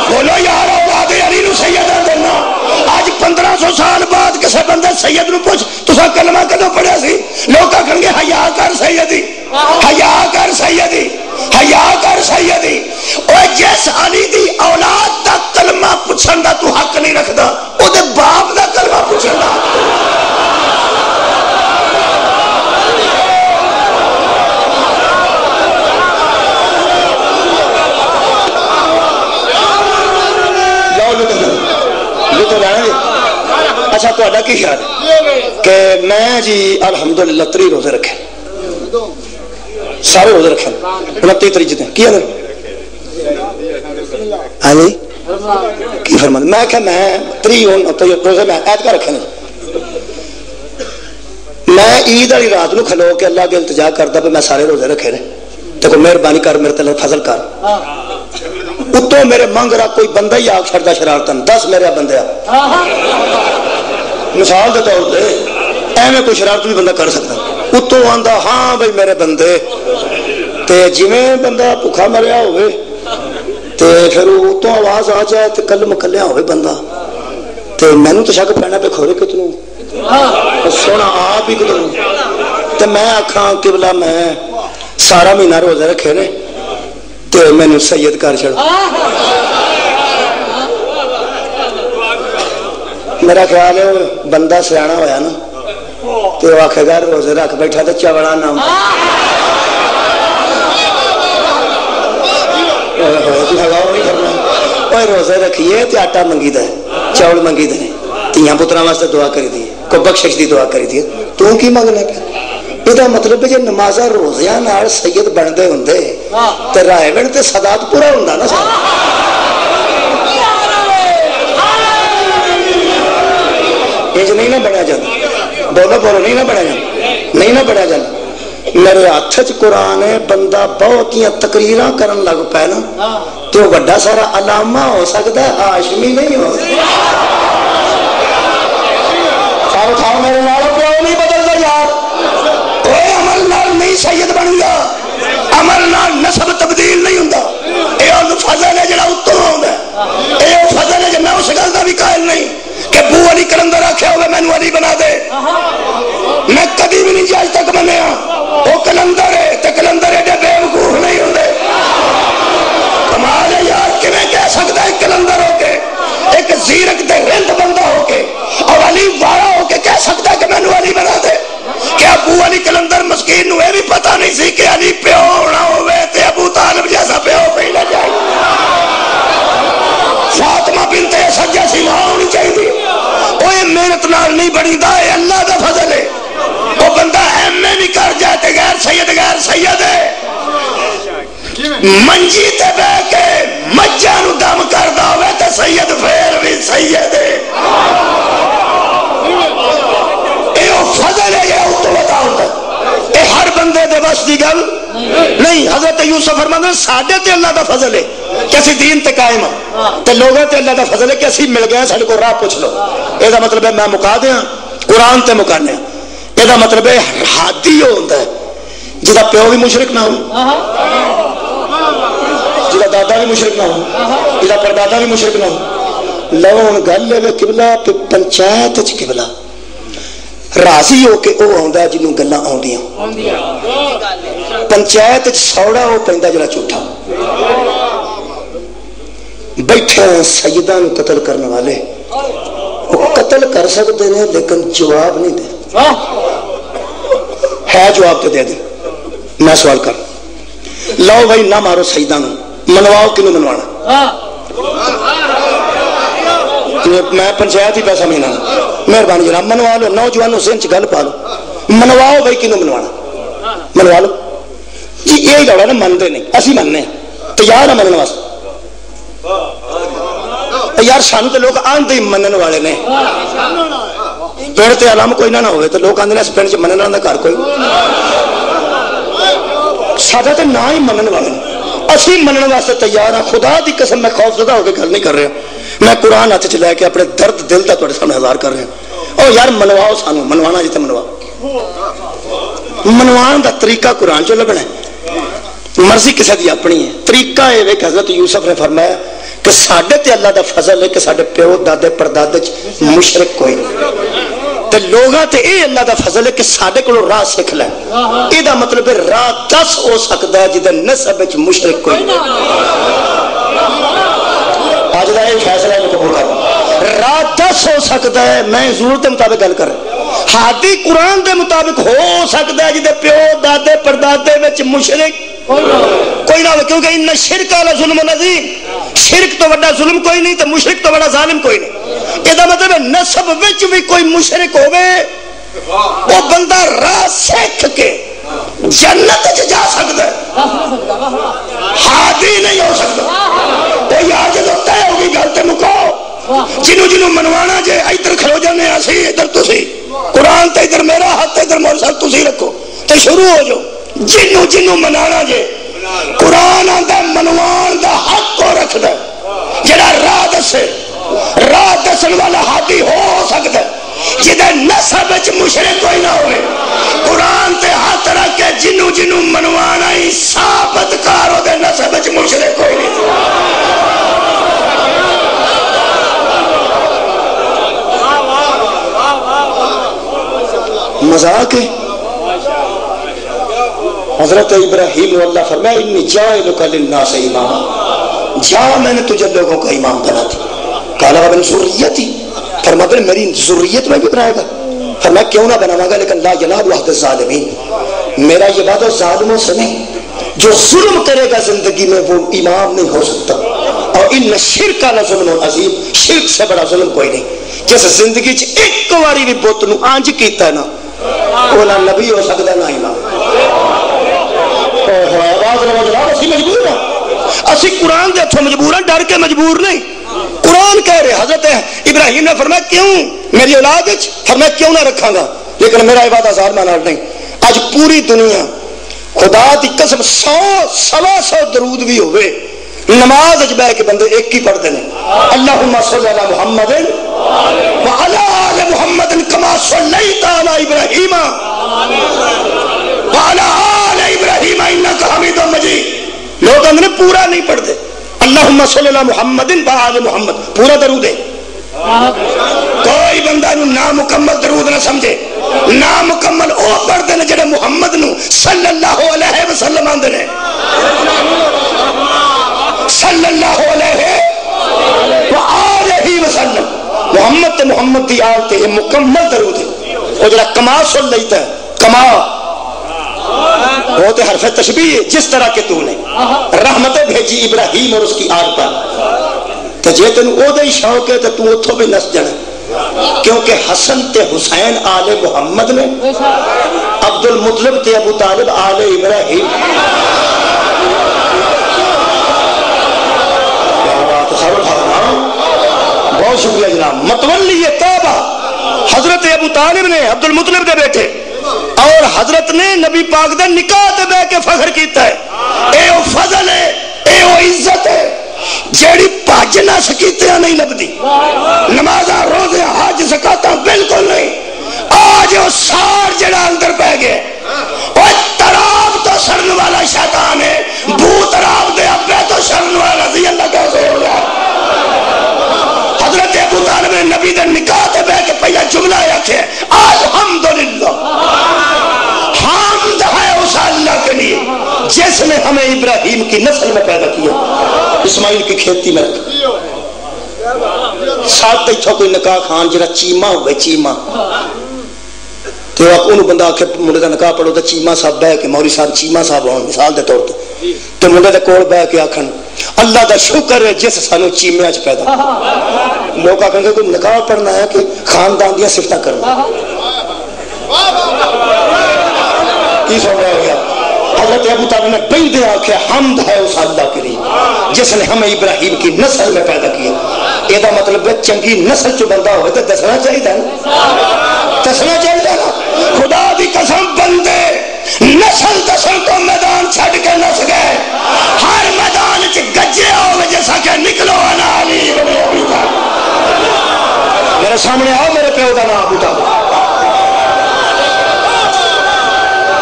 بولو یار اولاد علی نو سید دینا آج 1500 سال بعد کسی بندے سید نو پوچھ تسا کلمہ کدوں پڑھیا سی لوگ آکھن گے حیا کر سیدی حیا کر سیدی حیا کر سیدی اوے جس علی دی اولاد دا کلمہ پوچھن دا تو حق نہیں رکھدا او دے باپ دا کلمہ پوچھن دا اچھا تو کی خیال ہے کہ میں جی الحمدللہ 3 روزے رکھے سارے روزے رکھے 29 تاریخ دن کی ہاں جی کی فرما میں کہ میں 3 روزے میں عید کا رکھے میں عید والی رات نو کھلو کے اللہ کے التجا کرتا پہ میں سارے روزے رکھے نے تو کوئی مہربانی کر میرے تے فضل کر اتوں میرے منگرا کوئی بندہ ہی آگ چھڑتا شرارتن 10 میرے بندے مثال کے طور پہ ایویں کوئی شرارت بھی بندہ کر سکتا اتوں آندا ہاں بھائی میرے بندے تے جویں بندہ بھوکا مریا ہوئے تے پھر اتوں آواز آ جائے تے کلم کلیا ہوئے بندہ تے مینوں تو شک پینا پہ کھوڑے کتنوں سونا آپ ہی کتنوں تے میں آکھاں قبلہ میں سارا مہینہ روزے رکھے نے تے مینوں سید کر چھڑ میرا خیال ہے بندہ سیانا ہویا نا تو وہ آکھے گا روزے رکھ بیٹھا تو چوڑا نام روزے رکھیے تو آٹا منگی دے چاول منگی دے تیاں پتراں واسطے دعا کری دی کوئی بخشش دی دعا کری دی تو کی منگنا پیا یہ مطلب ہے جی نمازاں روزیاں نال سید بنتے ہوں تو رائے بن تے سادات پورا ہوں نا سارا یہ نہیں نہ بڑھیا جاتا بولو بولو نہیں نہ بڑھیا جاتا نہیں نہ بڑھیا جاتا میرے ہاتھ چ قرآن ہے بندہ بہت تقریراں کرن لگ پے نا تو بڑا سارا علامہ ہو سکتا ہے ہاشمی نہیں ہو سکتا میرے نال پیو نہیں بدلتا یار کوئی عمل نال نہیں سید بن گیا عمل نال نسب تبدیل نہیں ہوں یہ فضل ہے جڑا اتوں آتا ہے یہ فضل ہے جو میں اس گل کا بھی قائل نہیں کہ بو علی کلندر آخیا ہوئے میں علی بنا دے میں کبھی بھی نہیں جی آج تک بنیا وہ کلندر ہے تو کلندر ایڈے بے وقوف نہیں ہوتے کمال ہے یار کیویں کہہ سکتا ہے کلندر ہو کے ایک زیرک دے رند بندہ ہو کے اور علی والا ہو کے کہہ سکتا ہے کہ میں علی بنا دے کیا نال نہیں بنی دا، اے اللہ دا فضل ہے۔ وہ بندہ ایم اے بھی کر جائے تے غیر سید ہے، منجی تے بہ کے مجھاں نو دم کردا ہوئے تے سید پھر بھی سید ہے۔ اے او فضل ہے، یہ تو بتا ہوتا ہے، اے ہر بندے دے بس دی گل نہیں۔ حضرت یوسف فرماتے ہیں ساڈے تے اللہ دا فضل ہے کہ اسی دین تے قائم ہاں، تے لوگوں تے اللہ دا فضل ہے کہ اسی مل گئے ساڈے کو راہ پوچھ لو۔ اے دا مطلب ہے میں مکا دیاں قرآن تے مکانے ہاں۔ اے دا مطلب ہے ہادی ہو ہوندا ہے جدا پیو بھی مشرک نہ ہو، جدا دادا بھی مشرک نہ ہو، جدا پردادا بھی مشرک نہ ہو۔ لو ہن گل ہے قبلہ پہ پنچایت وچ قبلہ راضی ہو کے وہ آندا جنوں گلاں آندیاں، پنچایت سوڑا وہ پیندا جڑا جھوٹا۔ بیٹھے سیداں نوں قتل کرنے والے وہ قتل کر سکتے ہیں لیکن جواب نہیں دے، ہے جواب تو دے دیں۔ میں سوال کر لو بھائی نہ مارو سیداں نوں، منواؤ کنوں منوانا؟ میں پنچایت ہی پیسہ مہینہ مہربانی جناب منوا لو، نوجوانوں ذہن چ گل پا لو، منواؤ بھائی کنوں منوانا، منوا لو جی۔ یہ لوڑا نا منتے نہیں، اسی مننے تیار ہیں مننے واسطے یار، سانو تو لوگ آندے ہی منن والے نے۔ پنڈ تے علم کوئی نہ ہوئے تو لوگ آندے نے اس پنڈ چ منن والا گھر کوئی، ساڈا تے نہ ہی منن والے اسی منن واسطے تیار ہاں۔ خدا دی قسم میں خوف زدہ ہو کے گل نہیں کر رہا، میں قرآن ہاتھ چ لے کے اپنے درد دل دا تواڈے سامنے اظہار کر رہا ہوں۔ او یار منواؤ سانو، منوانا جی تے منواؤ۔ منوان دا طریقہ قرآن چ لبنا ہے، مرضی کسی دی اپنی ہے۔ طریقہ یہ کہ حضرت یوسف نے فرمایا کہ ساڈے تے اللہ دا فضل ہے کہ ساڈے پیو دادے پردادے مشرک کوئی نہیں، تے لوگاں تے اے اللہ دا فضل ہے کہ ساڈے کولوں راہ سکھ لے۔ اے دا مطلب ہے راہ 10 ہو سکتا ہے جدے نسب وچ مشرک کوئی نہیں۔ آج دا یہ فیصلہ ہے قبول کر، راہ 10 ہو سکتا ہے، میں ضرورت کے مطابق گل کر رہا، ہادی قرآن دے مطابق ہو سکتا ہے جدے پیو دادے پردادے وچ مشرک کوئی نہ ہو، کیونکہ ان شرک علی ظلم عظیم، شرک تو بڑا ظلم کوئی نہیں، تو مشرک تو بڑا ظالم کوئی نہیں۔ یہ مطلب ہے نسب وچ بھی کوئی مشرک ہوئے وہ بندہ راہ سکھ کے جنت جا سکتا ہے، ہادی نہیں ہو سکتا۔ تو یار جب طے ہوگی گل تے مکاؤ، جنوں منوانا جے ادھر کھلو جانے اسی ادھر تسی، قرآن تے ادھر میرا ہاتھ ادھر مول صاحب تسی رکھو تے شروع ہو جاؤ۔ جنوں منانا جے قرآن آندا منوان دا حق کو رکھ دے، جڑا راہ دسے، راہ دسن والا ہادی ہو سکتا ہے جدے نسب وچ مشرک کوئی نہ ہوئے۔ قرآن تے ہاتھ رکھ کے جنوں منوانا ہی ثابت کارو دے نسب وچ مشرک کوئی نہیں۔ مذاق ہے؟ حضرت ابراہیم اللہ فرمایا انی جاعلک للناس اماما، جا میں نے تجھے لوگوں کا امام بنا دی۔ قال ومن ذریتی، فرمایا میری ذریت میں بھی بنائے گا۔ فرمایا کیوں نہ بناواں گا لیکن لا ینال عہد الظالمین، میرا یہ وعدہ ظالموں سے نہیں، جو ظلم کرے گا زندگی میں وہ امام نہیں ہو سکتا۔ اور ان شرک علی ظلم عظیم، شرک سے بڑا ظلم کوئی نہیں۔ جس زندگی چ ایک واری بھی بت نو آنج کیتا ہے نا، وہ نہ نبی ہو سکتا نہ امام۔ اسی مجبور ہاں، اسی قرآن دے ہتھوں مجبور ہیں، ڈر کے مجبور نہیں۔ قرآن کہہ رہے حضرت ابراہیم نے فرمایا کیوں میری اولاد وچ، فرمایا کیوں نہ رکھاں گا لیکن میرا عبادت ظالماں نال نہیں۔ اج پوری دنیا خدا دی قسم 100 درود بھی ہوئے، نماز اج بیٹھ کے بندے ایک ہی پڑھتے ہیں، اللہم صلی علی محمد وعلی آل محمد کما صلیت علی ابراہیم وعلی آل ابراہیم انک حمید مجید۔ لوگ اندر پورا نہیں پڑھتے، اللہم صلی علی محمد وعلی محمد پورا درود ہے۔ کوئی بندہ نو نامکمل درود نہ سمجھے، نامکمل او پڑھتے ہیں جڑے محمد نو صلی اللہ علیہ وسلم آندے نے، صلی اللہ علیہ وآلہ وسلم، محمد تے محمد دی آل تے یہ مکمل درود ہے۔ وہ جڑا کما صلیت ہے، کما وہ تے حرف تشبیہ ہے، جس طرح کہ تو نے رحمتیں بھیجی ابراہیم اور اس کی آل پر، تو جے تینوں او دے شوق ہے تو تو اتھوں بھی نس جانا، کیونکہ حسن تے حسین آل محمد نے، عبد المطلب تے ابو طالب آل ابراہیم۔ بہت شکریہ جناب۔ متولی توبہ حضرت ابو طالب نے عبد المطلب دے بیٹے، اور حضرت نے نبی پاک دے نکاح تے بہ کے فخر کیتا ہے۔ اے او فضل ہے، اے او عزت ہے جیڑی پاج نہ سکیتیاں نہیں لبدی، نمازاں روزے حج زکاتاں بالکل نہیں۔ آج وہ سار جڑا اندر پہ گئے، وہ تراب تو سرن والا شیطان ہے، بو تراب دے ابے تو سرن والا رضی اللہ کیسے ہو گیا؟ حضرت ابو طالب نے نبی دے نکاح تے بہ کے پہلا جملہ آکھے الحمدللہ، حمد ہے اس اللہ کے لیے جس نے ہمیں ابراہیم کی نسل میں پیدا کیا، اسماعیل کی کھیتی میں ساتھ دیکھو کوئی نکاح خان جرا چیما ہوئے، چیما تو انہوں بندہ آکھے منڈے دا نکاح پڑھو تو چیما صاحب بہ کے مولوی صاحب چیما صاحب ہوں مثال دے طور تو منڈے دے کول بہ کے آکھن اللہ دا شکر ہے جس سانو چیمے چ پیدا۔ لوگ آکھن گے کوئی نکاح پڑھنا ہے کہ خاندان دیا صفتاں کرنا، کی سن رہا گیا؟ حضرت ابو طالب نے پہلے آکھے حمد ہے اس اللہ کے لیے جس نے ہمیں ابراہیم کی نسل میں پیدا کیا۔ یہ مطلب ہے چنگی نسل چ بندہ ہوئے تو دسنا چاہیے نا، دسنا چاہیے نا۔ خدا دی قسم بندے نسل دسن تو میدان چھڑ کے نس گئے، ہر میدان چ گجے ہوئے جیسا کہ نکلو انا علی بن ابی طالب۔ میرے سامنے آؤ، میرے پیو کا نام ابو طالب۔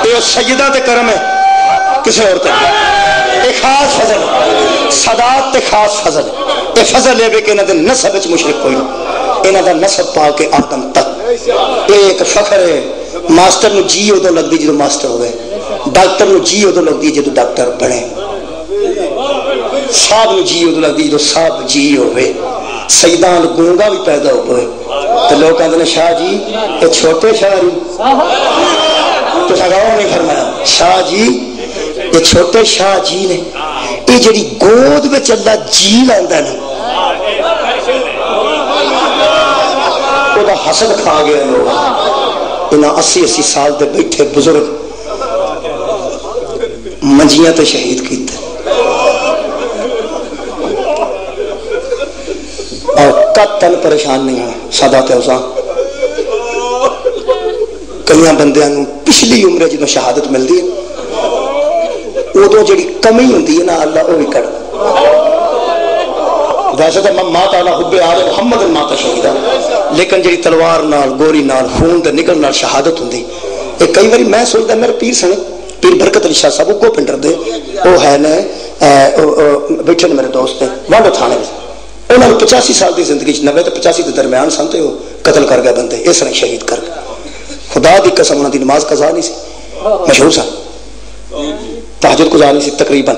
یہ سجدہ تے کرم ہے کسی اور تے، ایک خاص فضل صدات تے خاص فضل، یہ فضل ہے کہ انہاں دے نسب وچ مشرک کوئی نہیں، انہاں دا نسب پا کے آدم تک۔ یہ ایک فخر ہے۔ ماسٹر نو جی ادو لگتی جدو ماسٹر ہوئے، ڈاکٹر نو جی ادو لگتی جدو ڈاکٹر بنے، صاحب نو جی ادو لگتی جدو صاحب جی ہوئے، سیدان گونگا بھی پیدا ہوئے تو لوگ کہتے ہیں شاہ جی یہ چھوٹے شاہ جی، تو سگاؤ نہیں فرمایا شاہ جی یہ چھوٹے شاہ جی نے، یہ جڑی گود میں چلتا جی لینا نا وہ حسد کھا گیا لوگ۔ انہاں 80 سال دے بیٹھے بزرگ منجیاں تے شہید کیتے اور قطن پریشان نہیں ہیں۔ سادات اوزاں کئی بندیاں نوں پچھلی عمر جدوں شہادت ملتی ہے ادو جڑی کمی ہوندی ہے نا اللہ وہ بھی کر۔ ویسے تو ماں تعالیٰ حب آل محمد ماتا شہیدہ، لیکن جڑی تلوار نال گوری نال خون دے نکل نال شہادت ہوندی ہے۔ کئی باری میں سوچتا میرے پیر سنے پیر برکت علی شاہ صاحب کو پنڈر دے وہ ہے نے بیٹھے نے میرے دوست نے وانڈو تھانے میں، انہوں نے 85 سال کی زندگی 90 تو 85 کے درمیان سن تو قتل کر گئے بندے اس نے شہید کر گئے۔ خدا دی قسم انہوں دی نماز قضا نہیں سی، مشہور سن، تہجد قضا نہیں سی تقریباً۔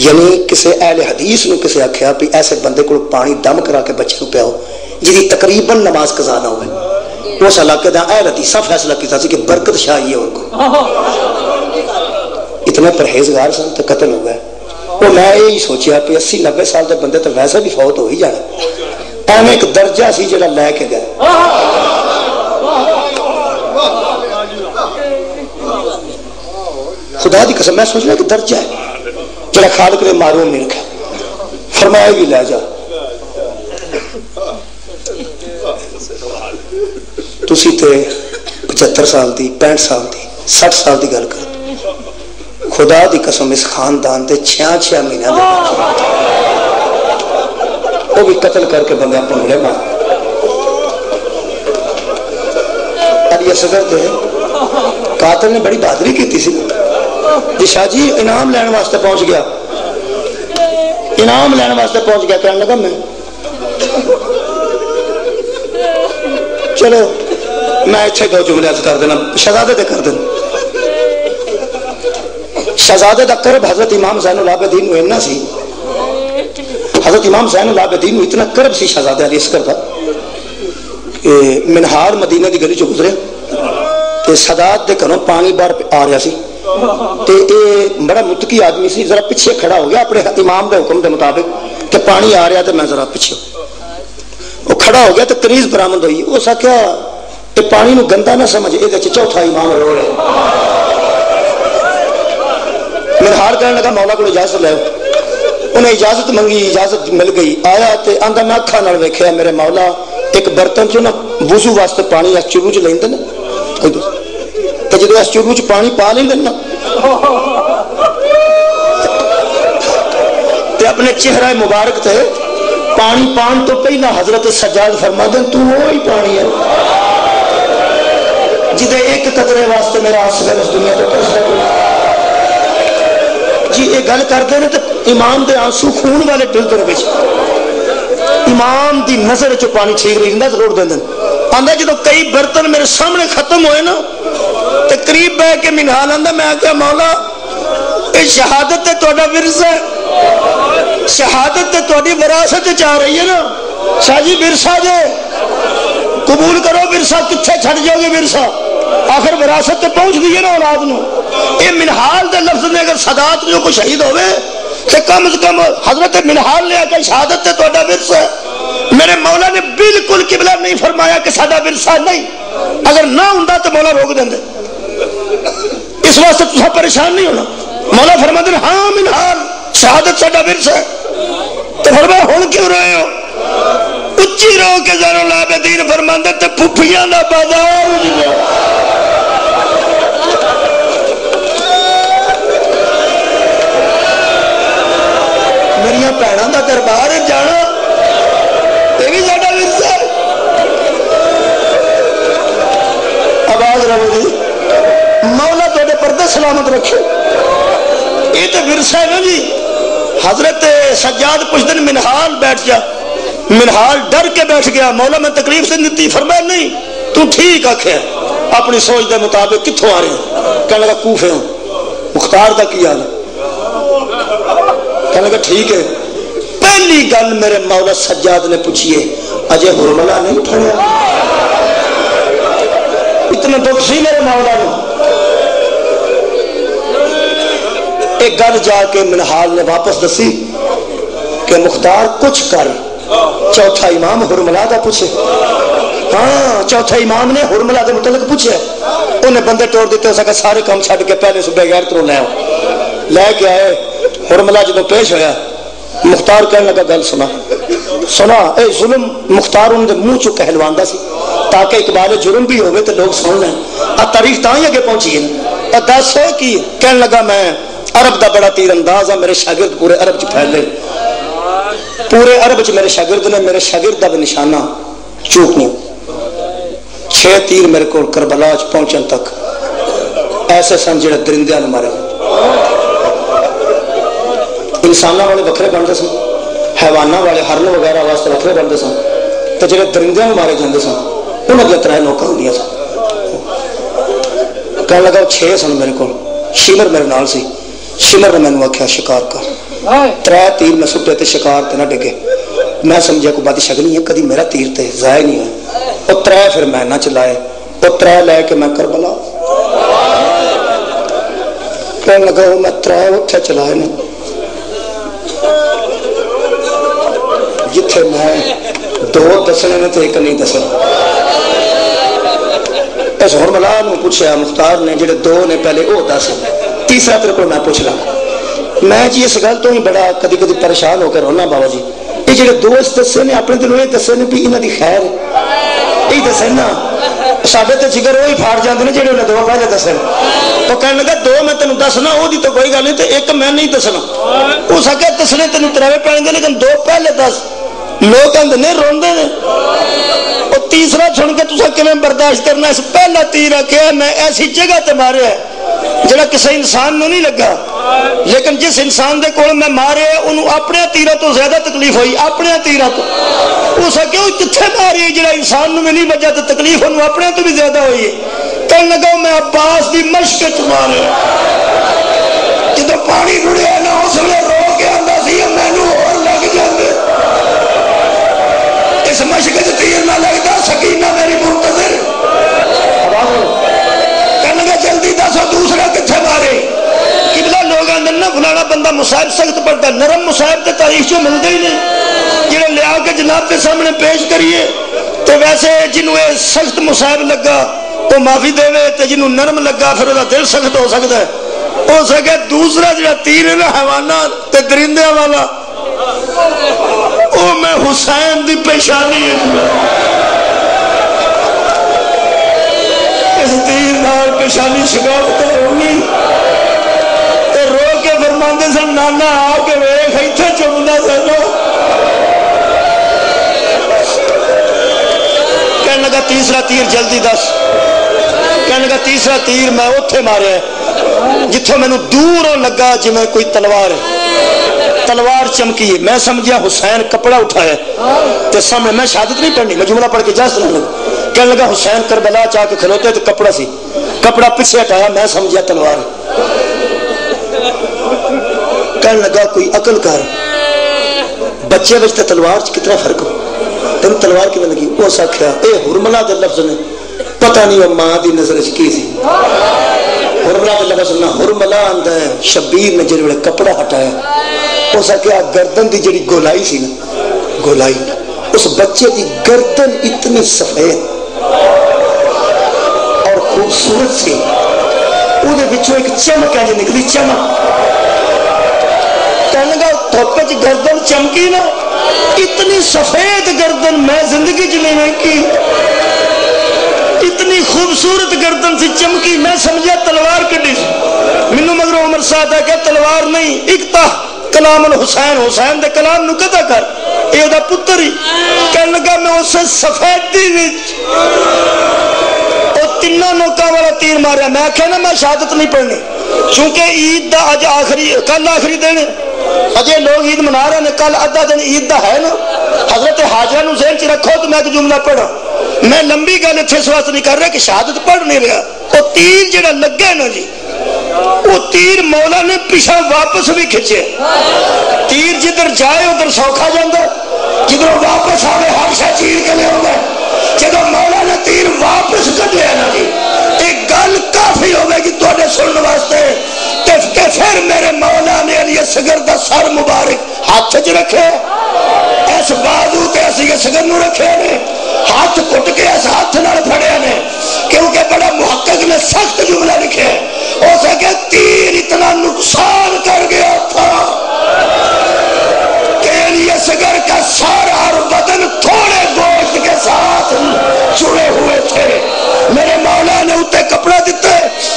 یعنی کسی اہل حدیث نے کسی آخیا بھی ایسے بندے کو پانی دم کرا کے بچے کو پیاؤ جی تقریباً نماز قضا نہ ہوئے، اس علاقے کا اہل حدیث فیصلہ کیا کہ برکت شاہ یہ اور کو اتنے پرہیزگار سن تو قتل ہو گئے۔ وہ میں یہی سوچیا کہ 80-90 سال کے بندے تو ویسے بھی فوت ہو ہی جانا، ایویں ایک درجہ سی جڑا لے کے گئے۔ خدا دی قسم میں سوچ رہا کہ درجہ ہے جڑا خالق نے معروم نہیں رکھا، فرمایا بھی لے جا۔ تسی تے 75 سال دی 65 سال دی 60 سال دی گل کر، خدا دی قسم اس خاندان دے 6 مہینے دے وہ بھی قتل کر کے بندے اپنے ملے مار۔ علی اصغر دے قاتل نے بڑی بہادری کی تھی جی شاہ جی انعام لین واسطے پہنچ گیا، انعام لین واسطے پہنچ گیا، کہنے لگا میں چلو میں اتنے 2 جملے عرض کر دینا شہزادے تے کر دینا۔ شہزادے دا قرب حضرت امام زین العابدین کو اتنا سی، حضرت امام زین العابدین کو اتنا قرب سی شہزادے علی اصغر دا کہ منہار مدینے دی گلی چ گزرے تے سادات دے گھروں پانی باہر آ رہا سی تے اے بڑا متقی آدمی سی، ذرا پیچھے کھڑا ہو گیا اپنے امام دے حکم دے مطابق کہ پانی آ رہا تے میں ذرا پیچھے وہ کھڑا کھڑا ہو گیا تو کنیز برآمد ہوئی. اس آخیا کہ پانی نو گندا نہ سمجھ, یہ چوتھا امام رول ہے. منہال کہنے لگا مولا کو اجازت لے. انہیں اجازت منگی, اجازت مل گئی. آیا تے آندا میں اکھاں نال ویکھیا میرے مولا ایک برتن چ نا وضو واسطے پانی اس چلو چ لیندے نا, تے جدوں اس چلو چ پانی پا لیندے نا تے اپنے چہرہ مبارک تے پانی پان تو پہلا حضرت سجاد فرما دیں تو وہی پانی ہے جدے ایک قطرے واسطے میرا اصغر اس دنیا تو کس جی یہ گل کرتے ہیں تو امام دے آنسو خون والے ٹلدر وچ امام دی نظر چ پانی ٹھیک نہیں ہوندا روڑ دیندے آندا جدوں کئی برتن میرے سامنے ختم ہوئے نا تے قریب بیٹھ کے منہال آندا میں آکھیا مولا اے شہادت تے تہاڈا ورثہ ہے, شہادت تے تہاڈی وراثت چ آ رہی ہے نا. شاہ جی ورثہ دے قبول کرو ورثہ, کتھے چھڑ جاؤ گے ورثہ, آخر وراثت تے پہنچ گئی ہے نا اولاد نو. اے منہال دے لفظ نے اگر صدات جو کو شہید ہوئے تے کم از کم حضرت منہال نے آکے شہادت تے تہاڈا ورثہ ہے. میرے مولا نے بالکل قبلہ نہیں فرمایا کہ ساڈا ورثہ نہیں, اگر نہ ہوندا تے مولا روک دیندے. اس واسطے تساں پریشان نہیں ہونا. مولا فرماتے ہیں ہاں منہال شہادت ساڈا ورثہ ہے. تو فرمایا ہن کیوں رہے ہو, اچھی رو کے زین العابدین فرماندے تے پھپھیاں دا بازار میریاں بھیناں دا دربار جانا یہ بھی ساڈا ورثہ ہے. آواز رہو جی, مولا تہاڈے پردے سلامت رکھے. یہ تو ورثہ ہے نا جی. حضرت سجاد پوچھتے ہیں منہال بیٹھ جا. منہال ڈر کے بیٹھ گیا. مولا میں تکلیف سے نیتی, فرمایا نہیں تو ٹھیک آکھے اپنی سوچ دے مطابق کتھوں آ رہے ہیں. کہنے لگا کوفے ہوں. مختار دا کی حال ہے, کہنے لگا ٹھیک ہے. پہلی گل میرے مولا سجاد نے پوچھیے اجے حرملہ نہیں اٹھایا. اتنا دکھ سی میرے مولا نے. ایک گل جا کے منہال نے واپس دسی کہ مختار کچھ کر, چوتھا امام حرملہ دا پوچھے. ہاں چوتھا امام نے حرملہ دے متعلق پوچھے. انہیں بندے توڑ دیتے ہو سکے سارے کام چھڑ کے پہلے صبح غیر تروں لے کے آئے. حرملہ جدوں پیش ہویا مختار کہنے لگا گل سنا سنا. اے ظلم مختار ان دے منہ چوں کہلواندا سی تاکہ اقبال جرم بھی ہوئے تو لوگ سن لیں. تاریخ تاں ہی اگے پہنچی ہے. دس ہوئے کی کہنے لگا میں عرب دا بڑا تیر انداز ہے, میرے شاگرد پورے عرب چ پھیلے, پورے عرب چ میرے شاگرد نے, میرے شاگرد دا بھی نشانہ چوک نہیں. 6 تیر میرے کو کربلا چ پہنچن تک ایسے سن جڑے درندیاں نے مارے. انساناں والے وکھرے بنتے سن, حیواناں والے ہرن وغیرہ واسطے وکھرے بنتے سن, تے جڑے درندیاں نے مارے جاندے سن انہاں دے 3 نوکاں ہوندیاں سن. کہنے لگا 6 سن میرے کو. شمر میرے نال سی. شمر نے مینوں آکھیا شکار کر. 3 تیر میں سٹے تے شکار تے نہ ڈگے. میں سمجھیا کوئی بادشاہ نہیں ہے, کدی میرا تیر تے ضائع نہیں ہویا. وہ 3 پھر میں نہ چلائے. وہ 3 لے کے میں کربلا. کہنے لگا میں 3 اتھے چلائے نے جتھے میں 2 دسنے نے تو 1 نہیں دسنا. اس حرملہ نے پوچھا مختار نے جڑے 2 نے پہلے وہ دس, تیسرا تیرے کو میں پوچھ رہا. میں جی اس گل تو ہی بڑا کدی کدی پریشان ہو کے رونا. بابا جی یہ جڑے 2 دسے نے اپنے دلوں یہ دسے نے بھی انہاں دی خیر یہی دسے نا. ساڈے تے جگر وہی پھاڑ جاندے نے جڑے انہیں 2 پہلے دسے. تو کہنے لگا 2 میں تینوں دسنا وہ تو کوئی گل نہیں, تے 1 میں نہیں دسنا. ہو سکے دسنے تینوں 3 پڑیں گے لیکن 2 پہلے دس. لوگ آندے نے روندے نے. اور تیسرا سن کے تساں کیویں برداشت کرنا. اس پہلا تیر آکھیا میں ایسی جگہ تے ماریا ہے جڑا کسی انسان نو نہیں لگا, لیکن جس انسان دے کول میں مارے انہوں اپنے تیرہ تو زیادہ تکلیف ہوئی. اپنے تیرہ تو وہ سکے وہ کتھے ماری جڑا انسان نو میں نہیں بجا تو تکلیف انہوں اپنے تو بھی زیادہ ہوئی ہے. کہنے لگا میں عباس دی مشق چ مارے. جدوں پانی رڑیا نا اس ویلے رو کے آندا سی مینوں ہور لگ جاندے. اس مشق چ تیر نہ لگدا سکینہ میری منتظر. کہنے لگا جلدی دسو دوسرا کتھے مارے. قبلہ لوگ آندے نا فلانا بندہ مصائب سخت پڑتا, نرم مصائب تے تاریخ چوں ملدے ہی نہیں. جڑے لیا کے جناب کے سامنے پیش کریے تو ویسے جنہوں یہ سخت مصائب لگا وہ معافی دے تو جنہوں نرم لگا پھر وہ دل سخت ہو سکتا ہے. ہو سکے دوسرا جڑا تیر ہے نا حیوانات تے درندے والا وہ میں حسین دی پیشانی اس تیر نال پیشانی شکافت ہوگی تے رو کے فرماندے سن نانا آ کے ویکھ ایتھے چمدا سنو. کہنے لگا تیسرا تیر جلدی دس. کہنے لگا تیسرا تیر میں اوتھے مارے جتھوں مینوں دوروں لگا جی میں کوئی تلوار ہے. تلوار چمکی ہے میں سمجھیا حسین کپڑا اٹھایا تے سامنے میں شہادت نہیں پڑھنی میں جملہ پڑھ کے جا سنا لگا. کہنے لگا حسین کربلا چاہ کے کھلوتے تو کپڑا سی کپڑا پیچھے ہٹایا میں سمجھیا تلوار ہے. کہنے لگا کوئی عقل کر بچے بچتے تلوار کتنا فرق ہو تم تلوار کی لگی. اس آخیا اے ہرملا دے لفظ نے پتہ نہیں وہ ماں دی نظر کی سی. ہرملا دے لفظ نہ ہرملا آندا ہے شبیر نے جڑے کپڑا ہٹایا. اس آخیا گردن دی جڑی گولائی سی نا گولائی اس بچے دی گردن اتنی سفید اور خوبصورت سی وہ بچوں ایک چمک ہے نکلی چمک. کہنے لگا دھوپ چ گردن چمکی نا اتنی سفید گردن میں زندگی چ نہیں ویکھی. اتنی خوبصورت گردن سی چمکی میں سمجھا تلوار کڈی سی. مینوں مگر عمر صاحب کہ تلوار نہیں اکتا کلام الحسین حسین دے کلام نو قطع کر اے دا پتر ہی. کہنے لگا میں اس سفیدی وچ او تینوں نوکاں والا تیر ماریا. میں آخیا نا میں شہادت نہیں پڑھنی چونکہ عید دا اج آخری کل آخری دن اجے لوگ عید منا رہے ہیں کل ادھا دن عید دا ہے نا. حضرت حاجرہ نو ذہن چ رکھو تو میں ایک جملہ پڑھا. میں لمبی گل اتنے اس واسطے نہیں کر رہا کہ شہادت پڑھ نہیں رہا. وہ تیر جڑا لگا نا جی وہ تیر مولا نے پیچھا واپس بھی کھچے. تیر جدھر جائے ادھر سوکھا جاتا جدھر واپس آئے ہمیشہ چیر کے لے آتا. جب مولا نے تیر واپس کٹیا نا جی ایک گل کافی ہوگی کہ تھوڑے سننے واسطے کہ پھر میرے مولا نے علی اصغر دا سر مبارک ہاتھ چ رکھے اس بازو تے اسی اصغر نو رکھے نے ہاتھ کٹ کے اس ہاتھ نال پھڑیا نے کیونکہ بڑا محقق نے سخت جملہ لکھے ہو سکے تیر اتنا نقصان کر گیا تھا کہ علی اصغر کا سارا اور بدن تھوڑے گوشت کے ساتھ جڑے ہوئے تھے. میرے مولا نے اتنے کپڑا دیتے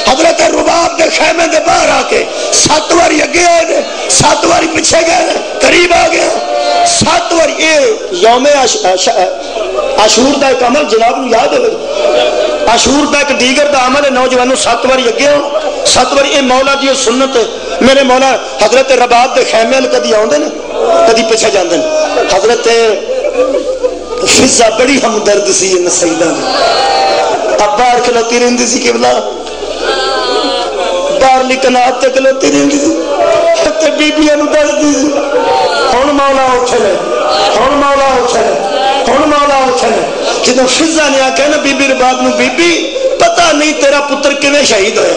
حضرت رباب دے خیمے دے باہر آ کے 7 واری اگے آئے نے 7 واری پیچھے گئے قریب آ گیا 7 واری. یہ یوم عاشور دا ایک عمل جناب نو یاد ہوگا. عاشور دا ایک دیگر دا عمل ہے نوجوانوں 7 واری اگے ہو 7 واری. یہ مولا دی سنت میرے مولا حضرت رباب دے خیمے ال کدی آندے نے کدی پیچھے جاندے نے. حضرت فضا بڑی ہمدرد سی ان سیداں دی اب باہر کھلوتی رہندی سی قبلہ باہرلی کنات تے کھلوتی رہندی سی تے بیبیاں نو دسدی سی ہن مولا اٹھے ہن مولا اٹھے ہن مولا اٹھے. جدوں فضا نے آکھیا نا بی بی رباب نو بی بی پتہ نہیں تیرا پتر کیویں شہید ہویا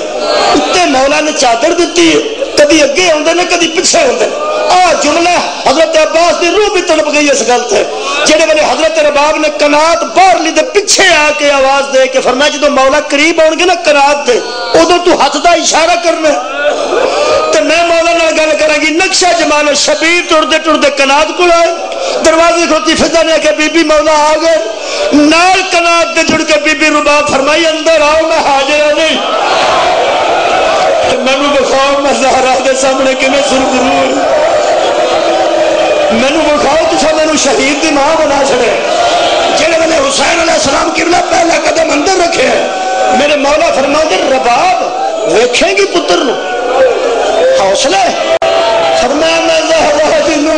اتنے مولا نے چادر دتی ہے کدی اگے آندے نے کدی پیچھے آندے نے. آ جملہ حضرت عباس دی روح بھی تڑپ گئی اس گل تے جڑے ویلے حضرت رباب نے کنات باہر لی دے پیچھے آ کے آواز دے کے فرمایا جدوں مولا قریب آن گے نا کنات دے ادوں تو ہاتھ دا اشارہ کرنا تے میں مولا نال گل کراں گی. نقشہ جمال شبیر ٹردے ٹردے کنات کول آئے دروازے کھوتی فضا نے کہ بی بی مولا آ گئے نال کنات دے جڑ کے بی بی رباب فرمائی اندر آؤ میں حاضر نہیں. مینوں بخاؤ میں زہرا دے سامنے کیویں سرخرو مینوں بخاؤ تساں مینوں شہید دی ماں بنا چھڑے جڑے ویلے حسین علیہ السلام قبلہ پہلا قدم اندر رکھے میرے مولا فرماتے رباب ویکھیں گی پتر نو حوصلہ فرمایا میں زہرا دی نو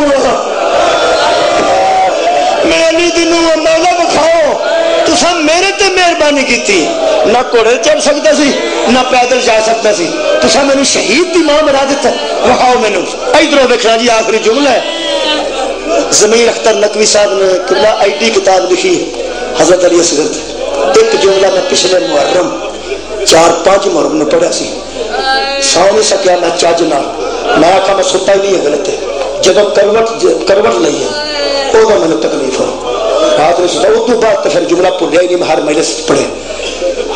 میں علی دی نو مولا بخاؤ تساں میرے تے مہربانی کیتی نہ گھوڑے چڑھ سکتا سی نہ پیدل جا سکتا سی تساں مینوں شہید دی ماں بنا دیتا وکھاؤ مینوں. ادھروں ویکھنا جی آخری جملہ ہے. ضمیر اختر نقوی صاحب نے قبلہ آئی ڈی کتاب لکھی حضرت علی اصغر. ایک جملہ میں پچھلے محرم 4-5 محرم نے پڑھا سی سو نہیں سکیا میں چاج نہ میں آخا میں ستا ہی نہیں ہے غلط ہے. جب کروٹ لئی ہے وہ میں تکلیف ہو بات نہیں سوچا. اس بعد تو پھر جملہ بھولیا ہی نہیں, میں ہر مجلس پڑھے.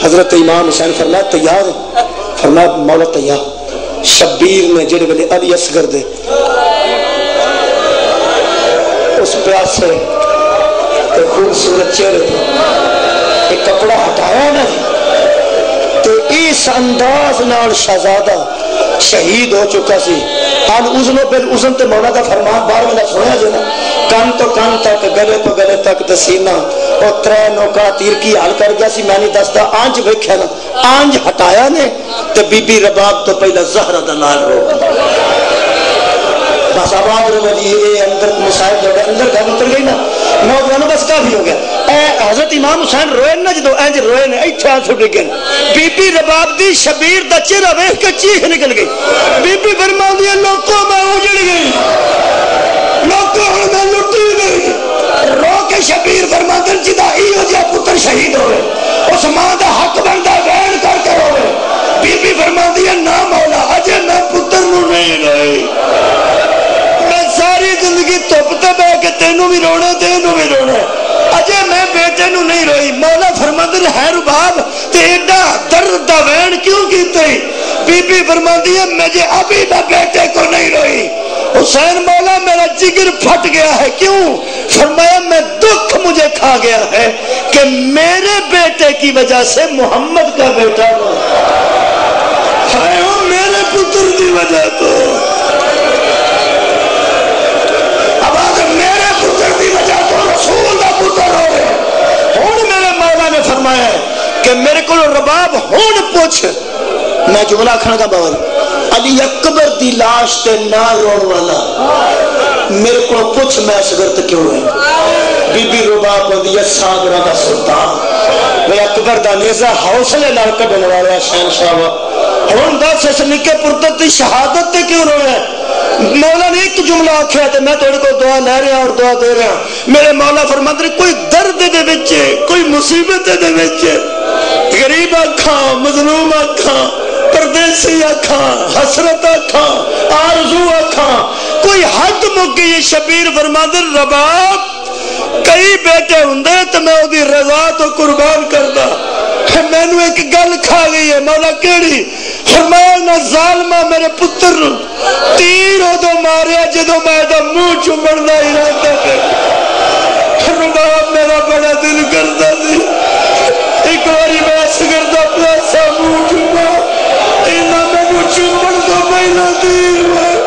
حضرت امام حسین فرمایا تیار ہے؟ فرمایا مولا تیار. شبیر نے جڑے ویلے علی اصغر دے اس پیاسے خوبصورت چہرے تو ایک کپڑا ہٹایا نا تو اس انداز نال شہزادہ شہید ہو چکا سی. آن اذنو بل اذن تے مولا دا فرمان بار میں سنیا جے نا, کان تو کان تک گلے تو گلے تک دسینا اور ترے نوکا تیر کی حال کر گیا سی. میں نہیں دستا آنج ویکھیا نا, آنج ہٹایا نے تے بی بی رباب تو پہلا زہرہ دا نال رو بس آباد رو جی. یہ اندر مسائل جو اندر گھر اتر گئی نا نوجوانوں بس کافی ہو گیا. اے حضرت امام حسین روئے نا جدو اینج روئے نے ایتھے آنسو ڈگن. بی بی رباب دی شبیر دا چہرہ ویکھ کے چیخ نکل گئی. بی بی فرماندی ہے لوکو میں اجڑ گئی, لوکو ہن میں لٹی گئی. رو کے شبیر فرماندن جدا ایو جا پتر شہید ہوئے اس ماں دا حق بندا وین کر کے روے. بی بی فرماندی ہے نا مولا اجے میں پتر نو نہیں روئی, ساری زندگی تپتے بہ کے تینوں بھی رونا تینوں بھی رونا, اجے میں بیٹے نو نہیں روئی. مولا فرماندے ہے رباب تے ایڈا درد دا وین کیوں کیتے؟ بی بی فرماندی ہے میں جے ابھی نہ بیٹے کو نہیں روئی. حسین مولا میرا جگر پھٹ گیا ہے. کیوں؟ فرمایا میں دکھ مجھے کھا گیا ہے کہ میرے بیٹے کی وجہ سے محمد کا بیٹا میرے پتر کی وجہ تو فرمایا کہ میرے کو رباب ہون پوچھ. میں جملہ کھانا کا باور علی اکبر دی لاش تے نہ رون والا میرے کو پوچھ میں سگرت کیوں ہے. بی بی رباب ہوندی ہے ساگرہ دا سلطان, میں اکبر دا نیزہ حوصلے نال کڈن والا شہنشاہ ہن دس اس نکے پرتر دی شہادت تے کیوں رویا؟ مولا نے ایک جملہ آکھیا تے میں تھوڑے کو دعا لے رہا اور دعا دے رہا. میرے مولا فرماندے کوئی درد دے وچ, کوئی مصیبت دے وچ, غریب اکھاں, مظلوم اکھاں, پردیسی اکھاں, حسرت اکھاں, آرزو اکھاں, کوئی حد مکی. یہ شبیر فرماندے رباب کئی بیٹے ہوندے تے میں او دی رضا تو قربان کردا. میں نے ایک گل کھا گئی ہے. مولا کیڑی؟ فرمایا نہ ظالمہ میرے پتر تیر ادو ماریا جدو میں دا منہ چومن دا ارادہ کر. رباب میرا بڑا دل کردا سی ایک باری میں اصغر دا پیاسا منہ چوما, اینا میں منہ چومن تو پہلا تیر